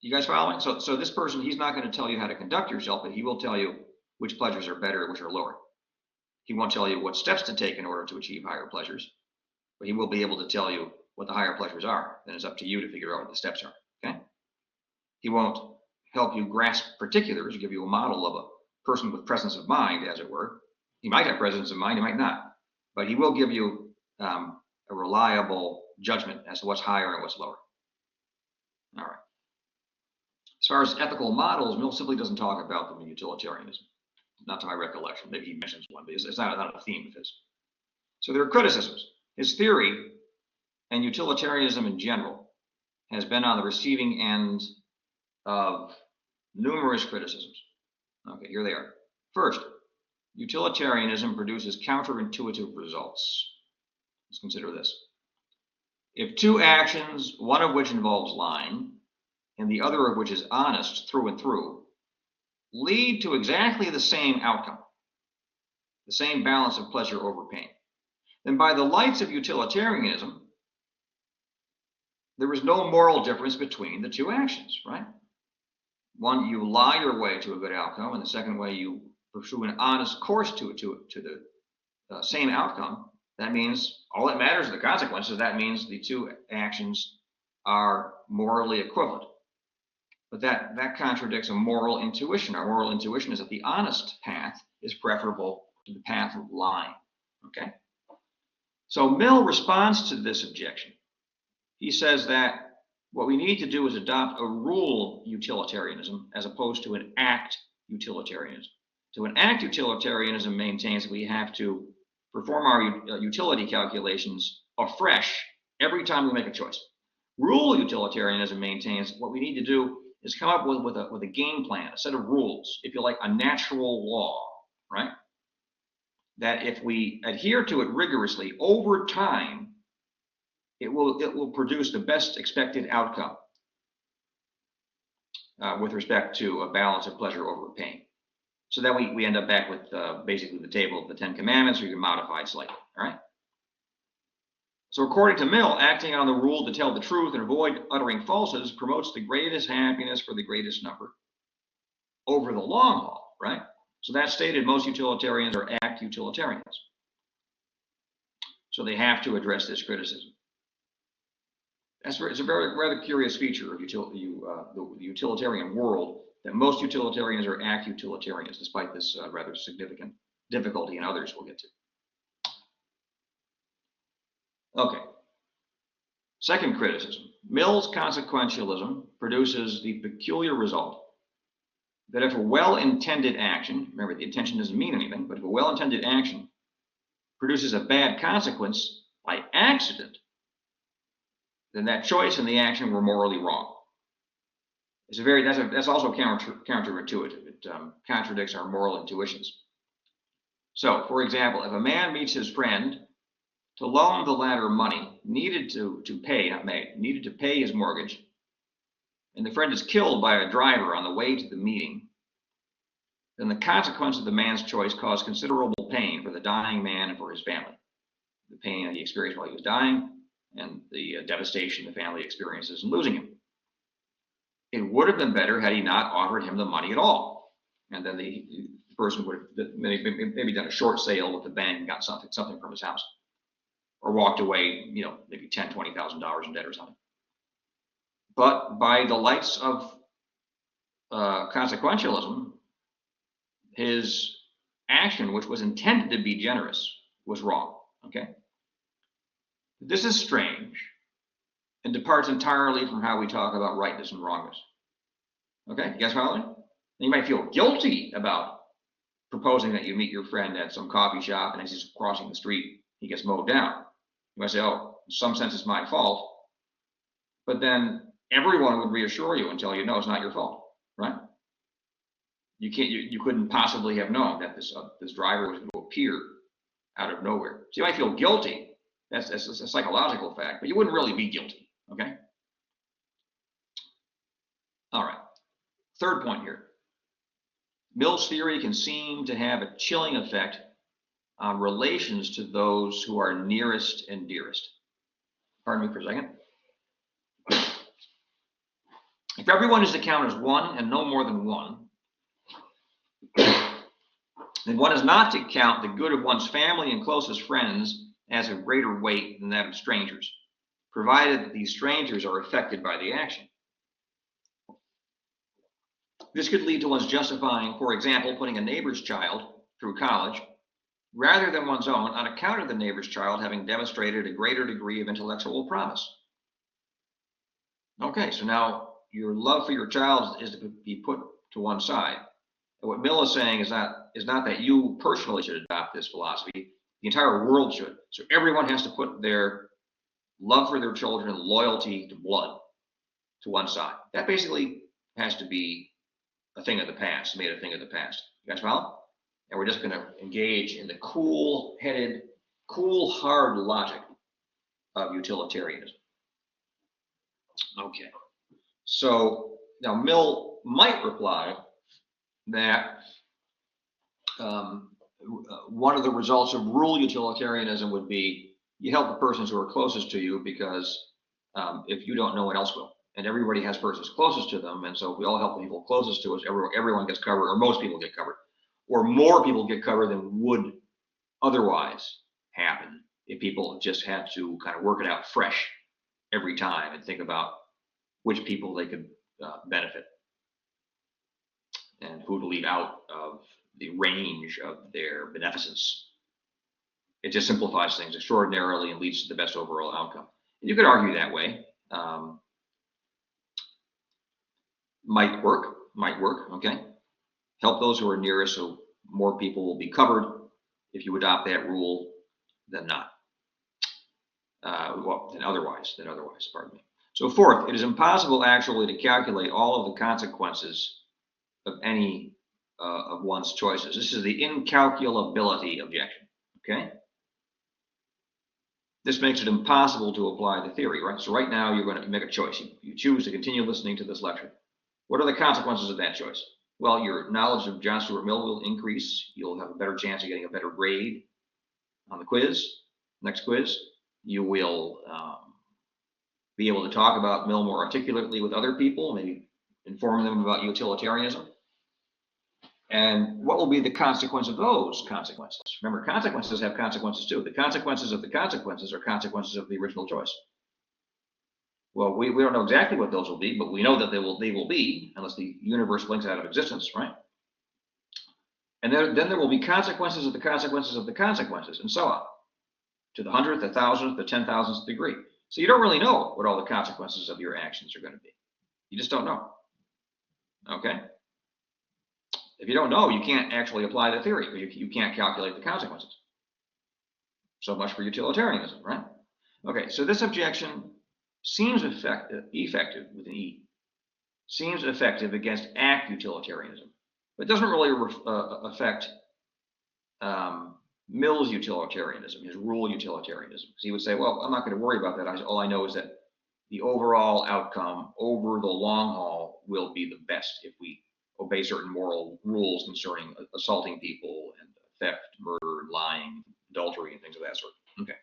You guys following? So this person, he's not going to tell you how to conduct yourself, but he will tell you which pleasures are better and which are lower. He won't tell you what steps to take in order to achieve higher pleasures, but he will be able to tell you what the higher pleasures are. Then it's up to you to figure out what the steps are, okay? He won't help you grasp particulars, give you a model of a person with presence of mind, as it were. He might have presence of mind, he might not, but he will give you a reliable judgment as to what's higher and what's lower. All right. As far as ethical models, Mill simply doesn't talk about them in utilitarianism. Not to my recollection. Maybe he mentions one, but it's not a theme of his. So there are criticisms. His theory, and utilitarianism in general, has been on the receiving end of numerous criticisms. Okay, here they are. First, utilitarianism produces counterintuitive results. Let's consider this. If two actions, one of which involves lying, and the other of which is honest through and through, lead to exactly the same outcome, the same balance of pleasure over pain, then by the lights of utilitarianism, there is no moral difference between the two actions, right? One, you lie your way to a good outcome, and the second way, you pursue an honest course to the same outcome. That means all that matters are the consequences. That means the two actions are morally equivalent. But that contradicts a moral intuition. Our moral intuition is that the honest path is preferable to the path of lying. Okay? So Mill responds to this objection. He says that what we need to do is adopt a rule utilitarianism as opposed to an act utilitarianism. So an act utilitarianism maintains that we have to perform our utility calculations afresh every time we make a choice. Rule utilitarianism maintains what we need to do is come up with a game plan, a set of rules, if you like, a natural law, right? That if we adhere to it rigorously over time, it will produce the best expected outcome with respect to a balance of pleasure over pain. So then we end up back with basically the table of the 10 Commandments, or you can modify it slightly, all right? So according to Mill, acting on the rule to tell the truth and avoid uttering falsehoods promotes the greatest happiness for the greatest number over the long haul, right? So that's stated most utilitarians are act utilitarians. So they have to address this criticism. It's a rather curious feature of the utilitarian world that most utilitarians are act utilitarians, despite this rather significant difficulty in others we'll get to. Okay. Second criticism. Mill's consequentialism produces the peculiar result that if a well-intended action, remember the intention doesn't mean anything, but if a well-intended action produces a bad consequence by accident, then that choice and the action were morally wrong. That's also counterintuitive. It contradicts our moral intuitions. So, for example, if a man meets his friend to loan the latter money needed to pay his mortgage, and the friend is killed by a driver on the way to the meeting, then the consequence of the man's choice caused considerable pain for the dying man and for his family. The pain that he experienced while he was dying, and the devastation the family experiences in losing him. It would have been better had he not offered him the money at all, and then the person would have maybe done a short sale with the bank and got something from his house. or walked away, maybe $10,000, $20,000 in debt or something. But by the lights of consequentialism, his action, which was intended to be generous, was wrong. Okay? This is strange and departs entirely from how we talk about rightness and wrongness. Okay? You guys follow me? You might feel guilty about proposing that you meet your friend at some coffee shop, and as he's crossing the street, he gets mowed down. You might say, oh, in some sense it's my fault. But then everyone would reassure you and tell you, no, it's not your fault, right? You couldn't possibly have known that this driver was going to appear out of nowhere. So you might feel guilty. That's a psychological fact, but you wouldn't really be guilty, okay? All right. Third point here. Mill's theory can seem to have a chilling effect on relations to those who are nearest and dearest. Pardon me for a second. If everyone is to count as one and no more than one, then one is not to count the good of one's family and closest friends as of greater weight than that of strangers, provided that these strangers are affected by the action. This could lead to one's justifying, for example, putting a neighbor's child through college rather than one's own on account of the neighbor's child having demonstrated a greater degree of intellectual promise. Okay, so now your love for your child is to be put to one side. And what Mill is saying is not that you personally should adopt this philosophy. The entire world should. So everyone has to put their love for their children and loyalty to blood to one side. That basically has to be a thing of the past, made a thing of the past. You guys follow? And we're just going to engage in the cool-headed, cool, hard logic of utilitarianism. Okay. So now Mill might reply that one of the results of rule utilitarianism would be you help the persons who are closest to you because if you don't, no one else will. And everybody has persons closest to them, and so if we all help the people closest to us, everyone gets covered, or most people get covered, or more people get covered than would otherwise happen if people just had to kind of work it out fresh every time and think about which people they could benefit and who to leave out of the range of their beneficence. It just simplifies things extraordinarily and leads to the best overall outcome. And you could argue that way. Might work, okay? Help those who are nearest so more people will be covered if you adopt that rule than not. Than otherwise, pardon me. So fourth, it is impossible actually to calculate all of the consequences of any of one's choices. This is the incalculability objection, okay? This makes it impossible to apply the theory, right? So right now you're going to make a choice. You choose to continue listening to this lecture. What are the consequences of that choice? Well, your knowledge of John Stuart Mill will increase. You'll have a better chance of getting a better grade on the quiz, next quiz. You will be able to talk about Mill more articulately with other people, maybe informing them about utilitarianism. And what will be the consequence of those consequences? Remember, consequences have consequences too. The consequences of the consequences are consequences of the original choice. Well, we don't know exactly what those will be, but we know that they will be, unless the universe blinks out of existence, right? And then there will be consequences of the consequences of the consequences, and so on, to the 100th, the 1,000th, the 10,000th degree. So you don't really know what all the consequences of your actions are going to be. You just don't know. Okay? If you don't know, you can't actually apply the theory, because you can't calculate the consequences. So much for utilitarianism, right? Okay, so this objection seems effective with an E, seems effective against act utilitarianism, but doesn't really affect Mill's utilitarianism, his rule utilitarianism. Because he would say, well, I'm not going to worry about that. All I know is that the overall outcome over the long haul will be the best if we obey certain moral rules concerning assaulting people and theft, murder, lying, adultery, and things of that sort. Okay.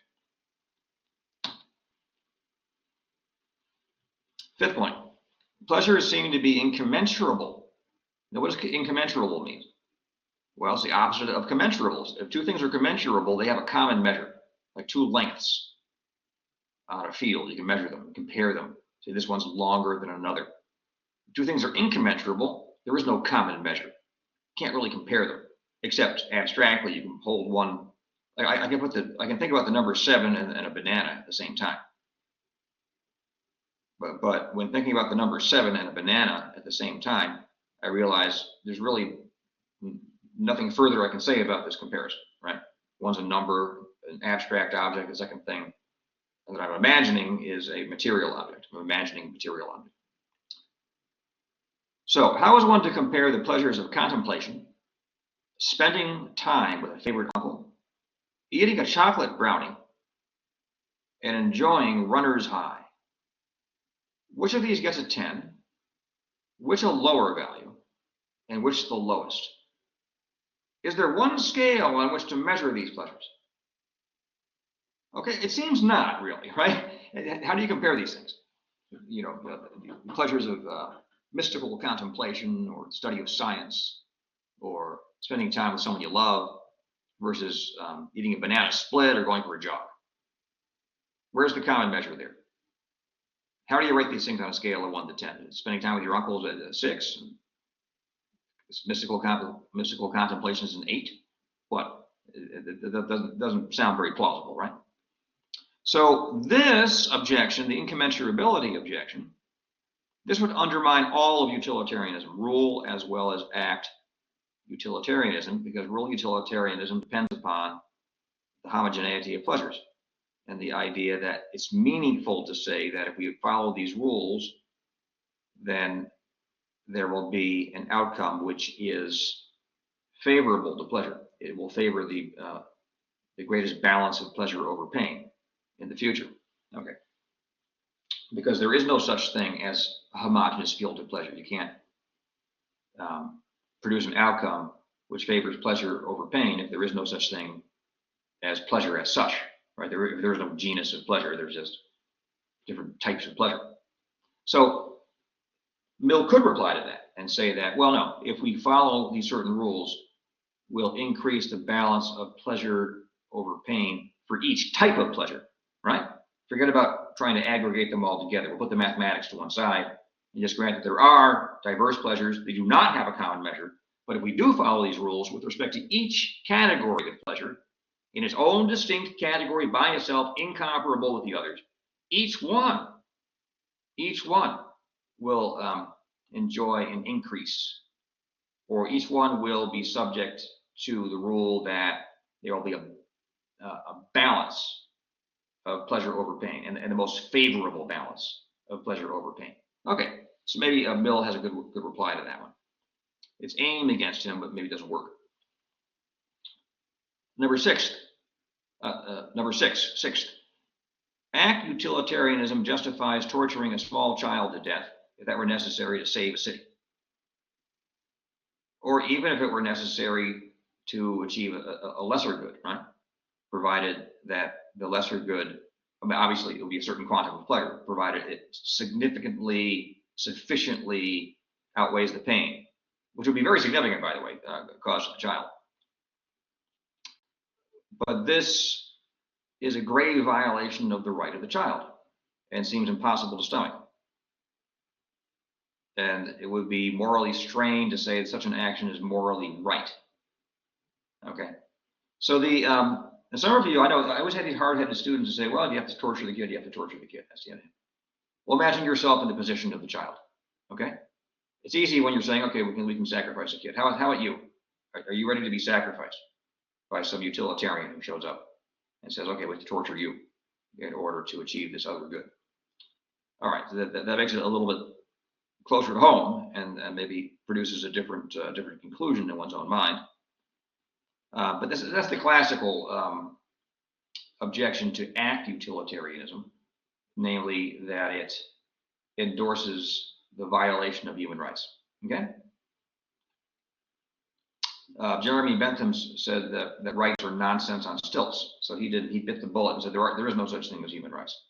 Fifth point, pleasure is seen to be incommensurable. Now, what does incommensurable mean? Well, it's the opposite of commensurables. If two things are commensurable, they have a common measure, like two lengths. on a field. You can measure them, compare them. Say this one's longer than another. Two things are incommensurable. There is no common measure. You can't really compare them, except abstractly. You can hold one. I can think about the number 7 and a banana at the same time. But when thinking about the number 7 and a banana at the same time, I realize there's really nothing further I can say about this comparison, right? One's a number, an abstract object. The second thing that I'm imagining is a material object. I'm imagining a material object. So how is one to compare the pleasures of contemplation, spending time with a favorite uncle, eating a chocolate brownie, and enjoying runner's high? Which of these gets a 10, which a lower value, and which the lowest? Is there one scale on which to measure these pleasures? Okay, it seems not really, right? How do you compare these things? You know, the pleasures of mystical contemplation or the study of science or spending time with someone you love versus eating a banana split or going for a jog. Where's the common measure there? How do you rate these things on a scale of 1 to 10? Spending time with your uncles at a 6. Mystical contemplation is an 8. What? That doesn't sound very plausible, right? So this objection, the incommensurability objection, this would undermine all of utilitarianism, rule as well as act utilitarianism, because rule utilitarianism depends upon the homogeneity of pleasures and the idea that it's meaningful to say that if we follow these rules, then there will be an outcome which is favorable to pleasure. It will favor the greatest balance of pleasure over pain in the future. Okay. Because there is no such thing as a homogeneous field of pleasure. You can't produce an outcome which favors pleasure over pain if there is no such thing as pleasure as such, right? There's no genus of pleasure. There's just different types of pleasure. So Mill could reply to that and say that, well, no, if we follow these certain rules, we'll increase the balance of pleasure over pain for each type of pleasure, right? Forget about trying to aggregate them all together. We'll put the mathematics to one side and just grant that there are diverse pleasures. They do not have a common measure. But if we do follow these rules with respect to each category of pleasure, in its own distinct category by itself, incomparable with the others, each one will enjoy an increase, or each one will be subject to the rule that there will be a balance of pleasure over pain, and the most favorable balance of pleasure over pain. Okay, so maybe Mill has a good reply to that one. It's aimed against him, but maybe it doesn't work. Sixth. Act utilitarianism justifies torturing a small child to death if that were necessary to save a city, or even if it were necessary to achieve a lesser good, right? Provided that the lesser good, I mean, obviously it would be a certain quantum of pleasure, provided it sufficiently outweighs the pain, which would be very significant, by the way, cost to the child. But this is a grave violation of the right of the child and seems impossible to stomach. And it would be morally strained to say that such an action is morally right. Okay. So and some of you, I know, I always had these hard-headed students who say, well, if you have to torture the kid, you have to torture the kid. That's the idea. Well, imagine yourself in the position of the child. Okay. It's easy when you're saying, okay, we can sacrifice a kid. How about you? Are you ready to be sacrificed by some utilitarian who shows up and says, okay, we have to torture you in order to achieve this other good? All right, so that makes it a little bit closer to home and maybe produces a different conclusion in one's own mind. But that's the classical objection to act utilitarianism, namely that it endorses the violation of human rights. Okay. Jeremy Bentham said that rights are nonsense on stilts. So he bit the bullet and said there is no such thing as human rights.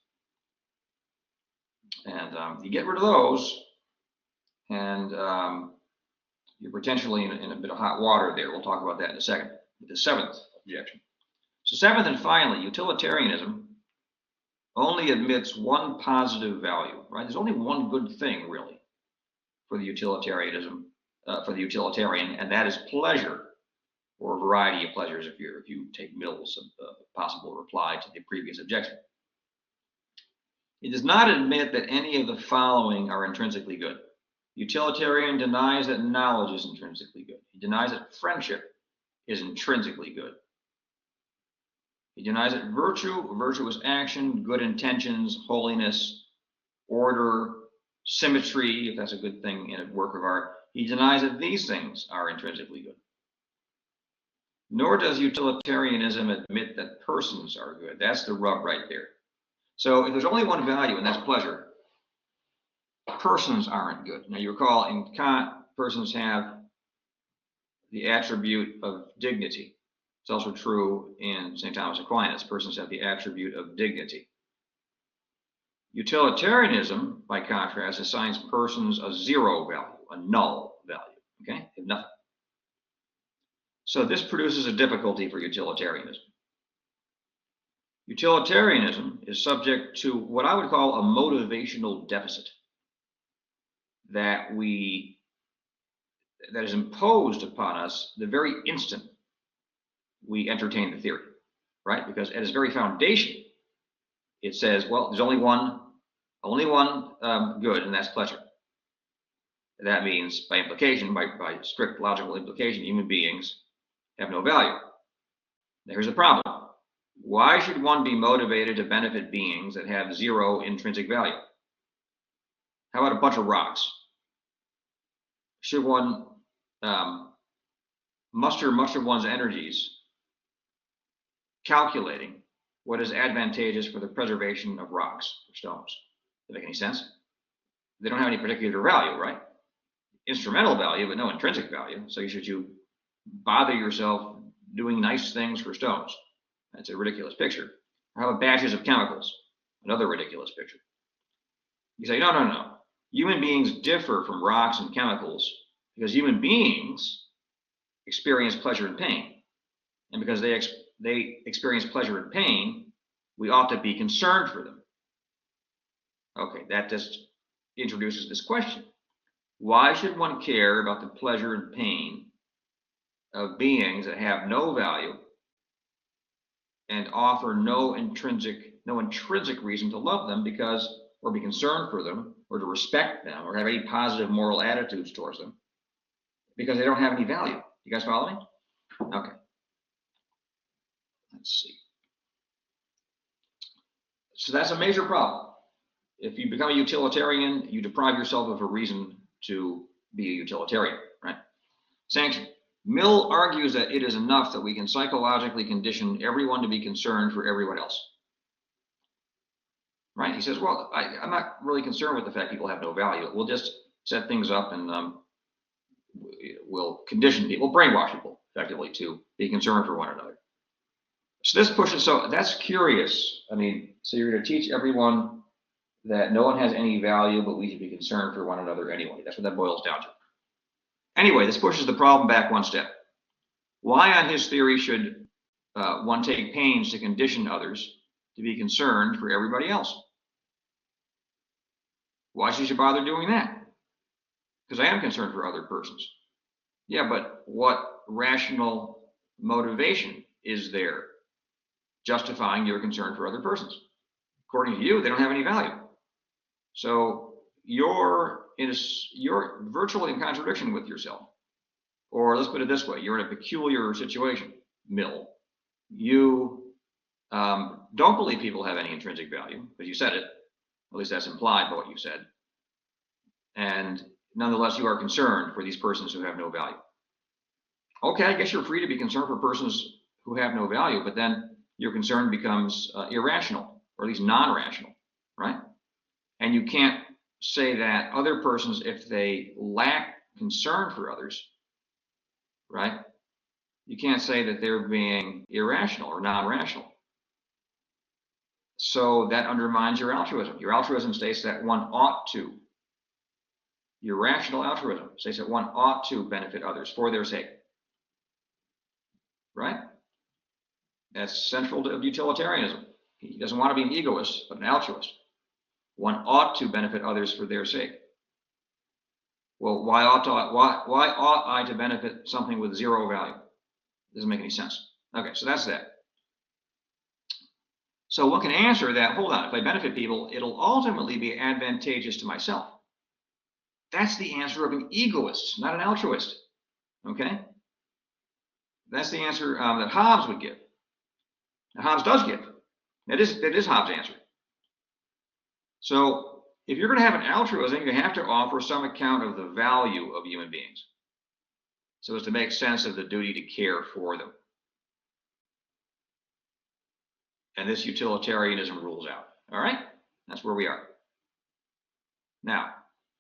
And you get rid of those, and you're potentially in a bit of hot water there. We'll talk about that in a second. The seventh objection. So seventh and finally, utilitarianism only admits one positive value, right? There's only one good thing really for the utilitarian, and that is pleasure, or a variety of pleasures if you take Mill's possible reply to the previous objection. It does not admit that any of the following are intrinsically good. Utilitarian denies that knowledge is intrinsically good. He denies that friendship is intrinsically good. He denies that virtue is action, good intentions, holiness, order, symmetry, if that's a good thing in a work of art. He denies that these things are intrinsically good. Nor does utilitarianism admit that persons are good. That's the rub right there. So if there's only one value, and that's pleasure, persons aren't good. Now you recall in Kant, persons have the attribute of dignity. It's also true in St. Thomas Aquinas. Persons have the attribute of dignity. Utilitarianism, by contrast, assigns persons a zero value, a null value. Okay, they have nothing. So this produces a difficulty for utilitarianism. Utilitarianism is subject to what I would call a motivational deficit that is imposed upon us the very instant we entertain the theory, right? Because at its very foundation, it says, well, there's only one good, and that's pleasure. That means, by implication, by strict logical implication, human beings have no value. Now, here's the problem. Why should one be motivated to benefit beings that have zero intrinsic value? How about a bunch of rocks? Should one muster much of one's energies calculating what is advantageous for the preservation of rocks or stones? Does that make any sense? They don't have any particular value, right? Instrumental value, but no intrinsic value. So should you bother yourself doing nice things for stones? That's a ridiculous picture. How about batches of chemicals? Another ridiculous picture. You say, no. Human beings differ from rocks and chemicals because human beings experience pleasure and pain. And because they experience pleasure and pain, we ought to be concerned for them. Okay, that just introduces this question. Why should one care about the pleasure and pain of beings that have no value and offer no intrinsic reason to love them or be concerned for them, or to respect them, or have any positive moral attitudes towards them, because they don't have any value? You guys follow me? Okay. Let's see. So that's a major problem. If you become a utilitarian, you deprive yourself of a reason to be a utilitarian, right? Sanction. Mill argues that it is enough that we can psychologically condition everyone to be concerned for everyone else. Right? He says, well, I'm not really concerned with the fact people have no value. We'll just set things up and we'll condition people, brainwash people effectively to be concerned for one another. So this pushes, so that's curious. I mean, so you're going to teach everyone that no one has any value, but we should be concerned for one another anyway. That's what that boils down to. Anyway, this pushes the problem back one step. Why, on his theory, should one take pains to condition others to be concerned for everybody else? Why should you bother doing that? Because I am concerned for other persons. Yeah, but what rational motivation is there justifying your concern for other persons? According to you, they don't have any value. So you're virtually in contradiction with yourself. Or let's put it this way, you're in a peculiar situation, Mill. You don't believe people have any intrinsic value, but you said it. At least that's implied by what you said. And nonetheless, you are concerned for these persons who have no value. Okay, I guess you're free to be concerned for persons who have no value, but then your concern becomes irrational, or at least non-rational, right? And you can't say that other persons, if they lack concern for others, right? You can't say that they're being irrational or non-rational. So that undermines your altruism. Your altruism states that one ought to. Your rational altruism states that one ought to benefit others for their sake. Right? That's central to utilitarianism. He doesn't want to be an egoist, but an altruist. One ought to benefit others for their sake. Well, why ought I to benefit something with zero value? Doesn't make any sense. Okay, so that's that. So one can answer that, hold on, if I benefit people, it'll ultimately be advantageous to myself. That's the answer of an egoist, not an altruist. Okay? That's the answer that Hobbes would give. Now, Hobbes does give. That is Hobbes' answer. So if you're going to have an altruism, you have to offer some account of the value of human beings, so as to make sense of the duty to care for them. And this utilitarianism rules out. All right? That's where we are. Now,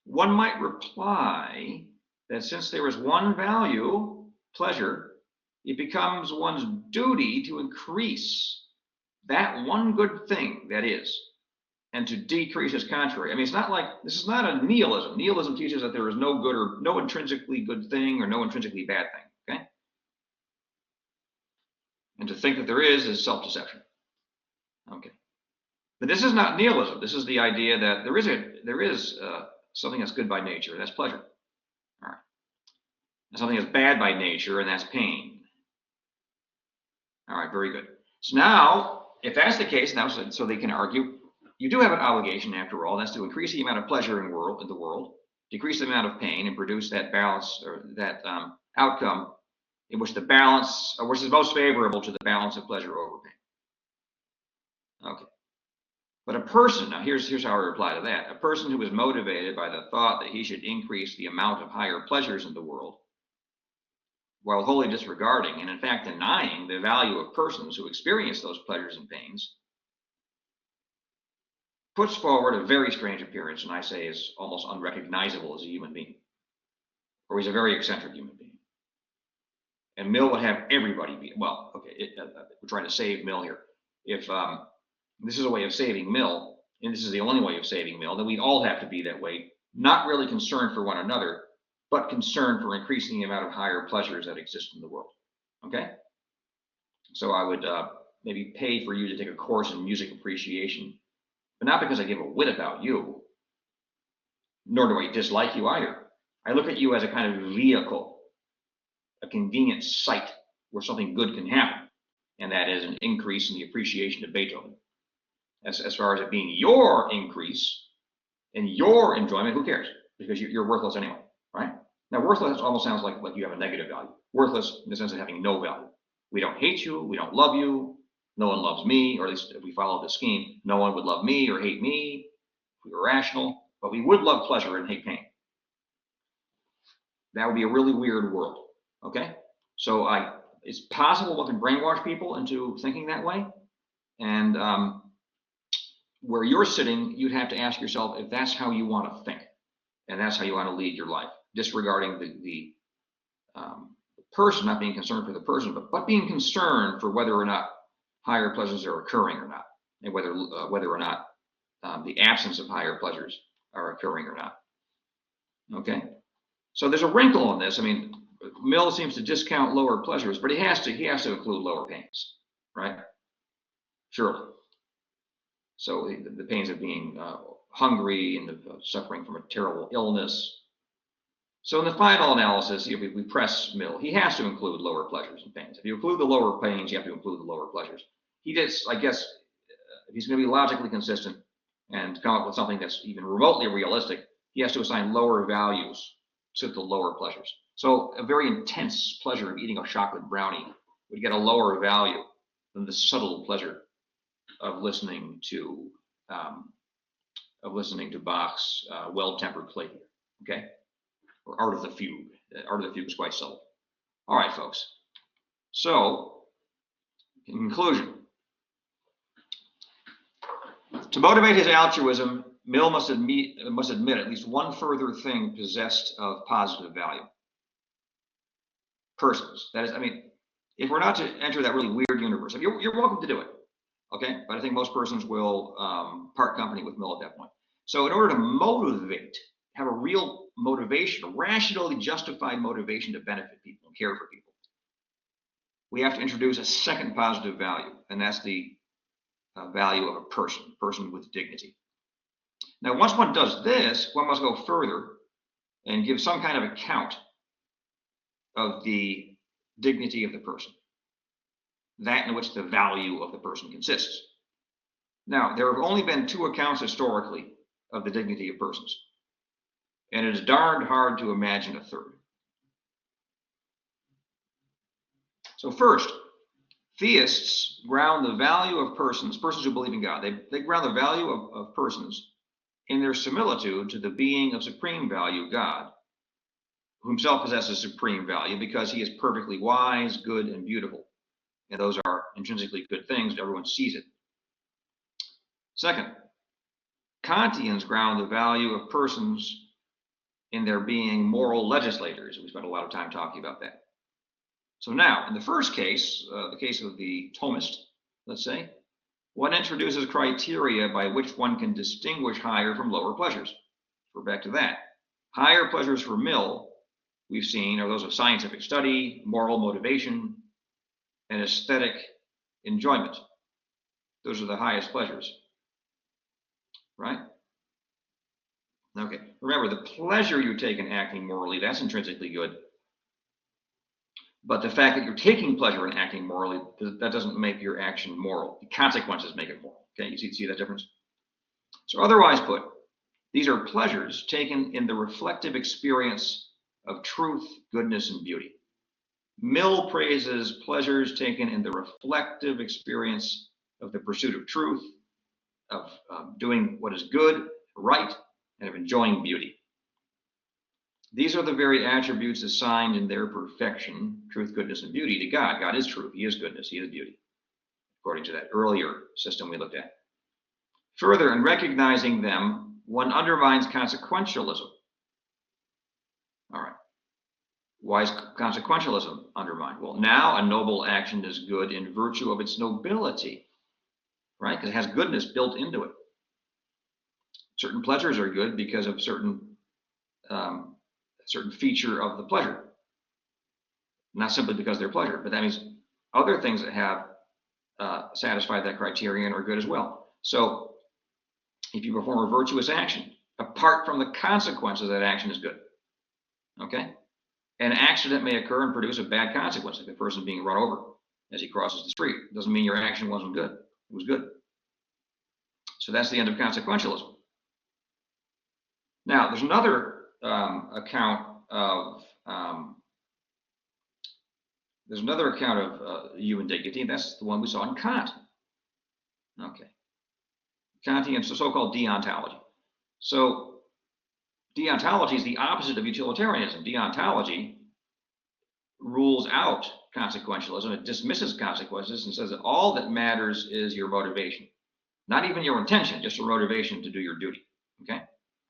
one might reply that since there is one value, pleasure, it becomes one's duty to increase that one good thing that is, and to decrease its contrary. I mean, it's not like, this is not a nihilism. Nihilism teaches that there is no good or no intrinsically good thing or no intrinsically bad thing, okay? And to think that there is self-deception. Okay. But this is not nihilism. This is the idea that there is something that's good by nature, and that's pleasure. All right. And something that's bad by nature, and that's pain. All right, very good. So now, if that's the case, now so they can argue, you do have an obligation, after all, that's to increase the amount of pleasure in the world, decrease the amount of pain, and produce that balance or that outcome in which the balance, or which is most favorable to the balance of pleasure over pain. Okay. But a person, now here's how I reply to that. A person who is motivated by the thought that he should increase the amount of higher pleasures in the world, while wholly disregarding and in fact denying the value of persons who experience those pleasures and pains, puts forward a very strange appearance, and I say is almost unrecognizable as a human being, or he's a very eccentric human being. And Mill would have everybody be, well, okay, we're trying to save Mill here. If this is a way of saving Mill, and this is the only way of saving Mill, then we'd all have to be that way, not really concerned for one another, but concerned for increasing the amount of higher pleasures that exist in the world. Okay? So I would maybe pay for you to take a course in music appreciation, but not because I give a whit about you, nor do I dislike you either. I look at you as a kind of vehicle, a convenient site where something good can happen, and that is an increase in the appreciation of Beethoven. As far as it being your increase and your enjoyment, who cares? Because you're worthless anyway, right? Now, worthless almost sounds like you have a negative value. Worthless in the sense of having no value. We don't hate you, we don't love you, no one loves me, or at least if we follow the scheme, no one would love me or hate me if we were rational, but we would love pleasure and hate pain. That would be a really weird world, okay? So it's possible one can brainwash people into thinking that way, and where you're sitting, you'd have to ask yourself if that's how you want to think, and that's how you want to lead your life, disregarding the person, not being concerned for the person, but being concerned for whether or not higher pleasures are occurring or not, and whether or not the absence of higher pleasures are occurring or not. Okay, so there's a wrinkle in this. I mean, Mill seems to discount lower pleasures, but he has to include lower pains, right? Surely. So the pains of being hungry and of suffering from a terrible illness. So in the final analysis, if we press Mill, he has to include lower pleasures and pains. If you include the lower pains, you have to include the lower pleasures. He does, I guess, if he's going to be logically consistent and come up with something that's even remotely realistic, he has to assign lower values to the lower pleasures. So a very intense pleasure of eating a chocolate brownie would get a lower value than the subtle pleasure of listening to Bach's Well-Tempered Clavier. Okay. Or Art of the Fugue. Art of the Fugue is quite subtle. All right, folks. So, in conclusion, to motivate his altruism, Mill must admit at least one further thing possessed of positive value. Persons. That is, I mean, if we're not to enter that really weird universe, you're welcome to do it. Okay, but I think most persons will part company with Mill at that point. So, in order to motivate, have a real motivation, a rationally justified motivation to benefit people and care for people, we have to introduce a second positive value, and that's the value of a person with dignity. Now, once one does this, one must go further and give some kind of account of the dignity of the person, that in which the value of the person consists. Now, there have only been two accounts historically of the dignity of persons, and it is darned hard to imagine a third. So first, theists ground the value of persons who believe in God, they ground the value of persons in their similitude to the being of supreme value, God, who himself possesses supreme value because he is perfectly wise, good, and beautiful. And those are intrinsically good things, everyone sees it. Second, Kantians ground the value of persons in their being moral legislators. We spent a lot of time talking about that. So now, in the first case, the case of the Thomist, let's say, one introduces criteria by which one can distinguish higher from lower pleasures. We're back to that. Higher pleasures for Mill, we've seen, are those of scientific study, moral motivation, and aesthetic enjoyment. Those are the highest pleasures, right? Okay, remember, the pleasure you take in acting morally, that's intrinsically good. But the fact that you're taking pleasure in acting morally, that doesn't make your action moral. The consequences make it moral. Okay, you see that difference? So otherwise put, these are pleasures taken in the reflective experience of truth, goodness, and beauty. Mill praises pleasures taken in the reflective experience of the pursuit of truth, of doing what is good, right, and of enjoying beauty. These are the very attributes assigned in their perfection, truth, goodness, and beauty, to God. God is truth, he is goodness, he is beauty, according to that earlier system we looked at. Further, in recognizing them, one undermines consequentialism. All right. Why is consequentialism undermined? Well, now a noble action is good in virtue of its nobility, right? Because it has goodness built into it. Certain pleasures are good because of certain feature of the pleasure, not simply because they're pleasure, but that means other things that have satisfied that criterion are good as well. So if you perform a virtuous action, apart from the consequences, that action is good. Okay? An accident may occur and produce a bad consequence, like the person being run over as he crosses the street. It doesn't mean your action wasn't good. It was good. So that's the end of consequentialism. Now, there's another account of human dignity, and that's the one we saw in Kant. Okay, Kantian, so-called deontology. So deontology is the opposite of utilitarianism. Deontology rules out consequentialism. It dismisses consequences and says that all that matters is your motivation, not even your intention, just your motivation to do your duty. Okay.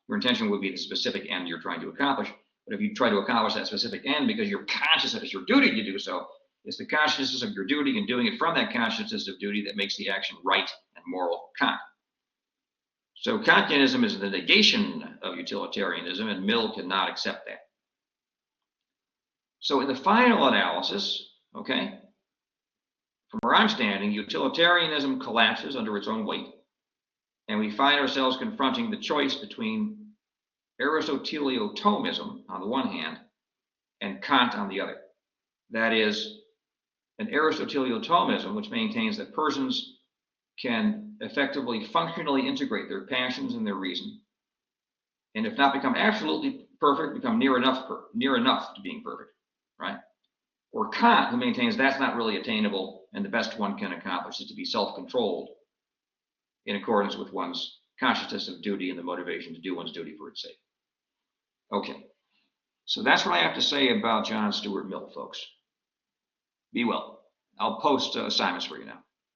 Your intention would be the specific end you're trying to accomplish. But if you try to accomplish that specific end because you're conscious that it's your duty to do so, it's the consciousness of your duty and doing it from that consciousness of duty that makes the action right and moral Kant. So Kantianism is the negation of utilitarianism, and Mill cannot accept that. So in the final analysis, okay, from where I'm standing, utilitarianism collapses under its own weight, and we find ourselves confronting the choice between Aristotelian-Thomism on the one hand and Kant on the other. That is, an Aristotelian-Thomism which maintains that persons can effectively functionally integrate their passions and their reason, and if not become absolutely perfect, become near enough to being perfect, right? Or Kant, who maintains that's not really attainable, and the best one can accomplish is to be self-controlled in accordance with one's consciousness of duty and the motivation to do one's duty for its sake. Okay, so that's what I have to say about John Stuart Mill, folks. Be well. I'll post assignments for you now.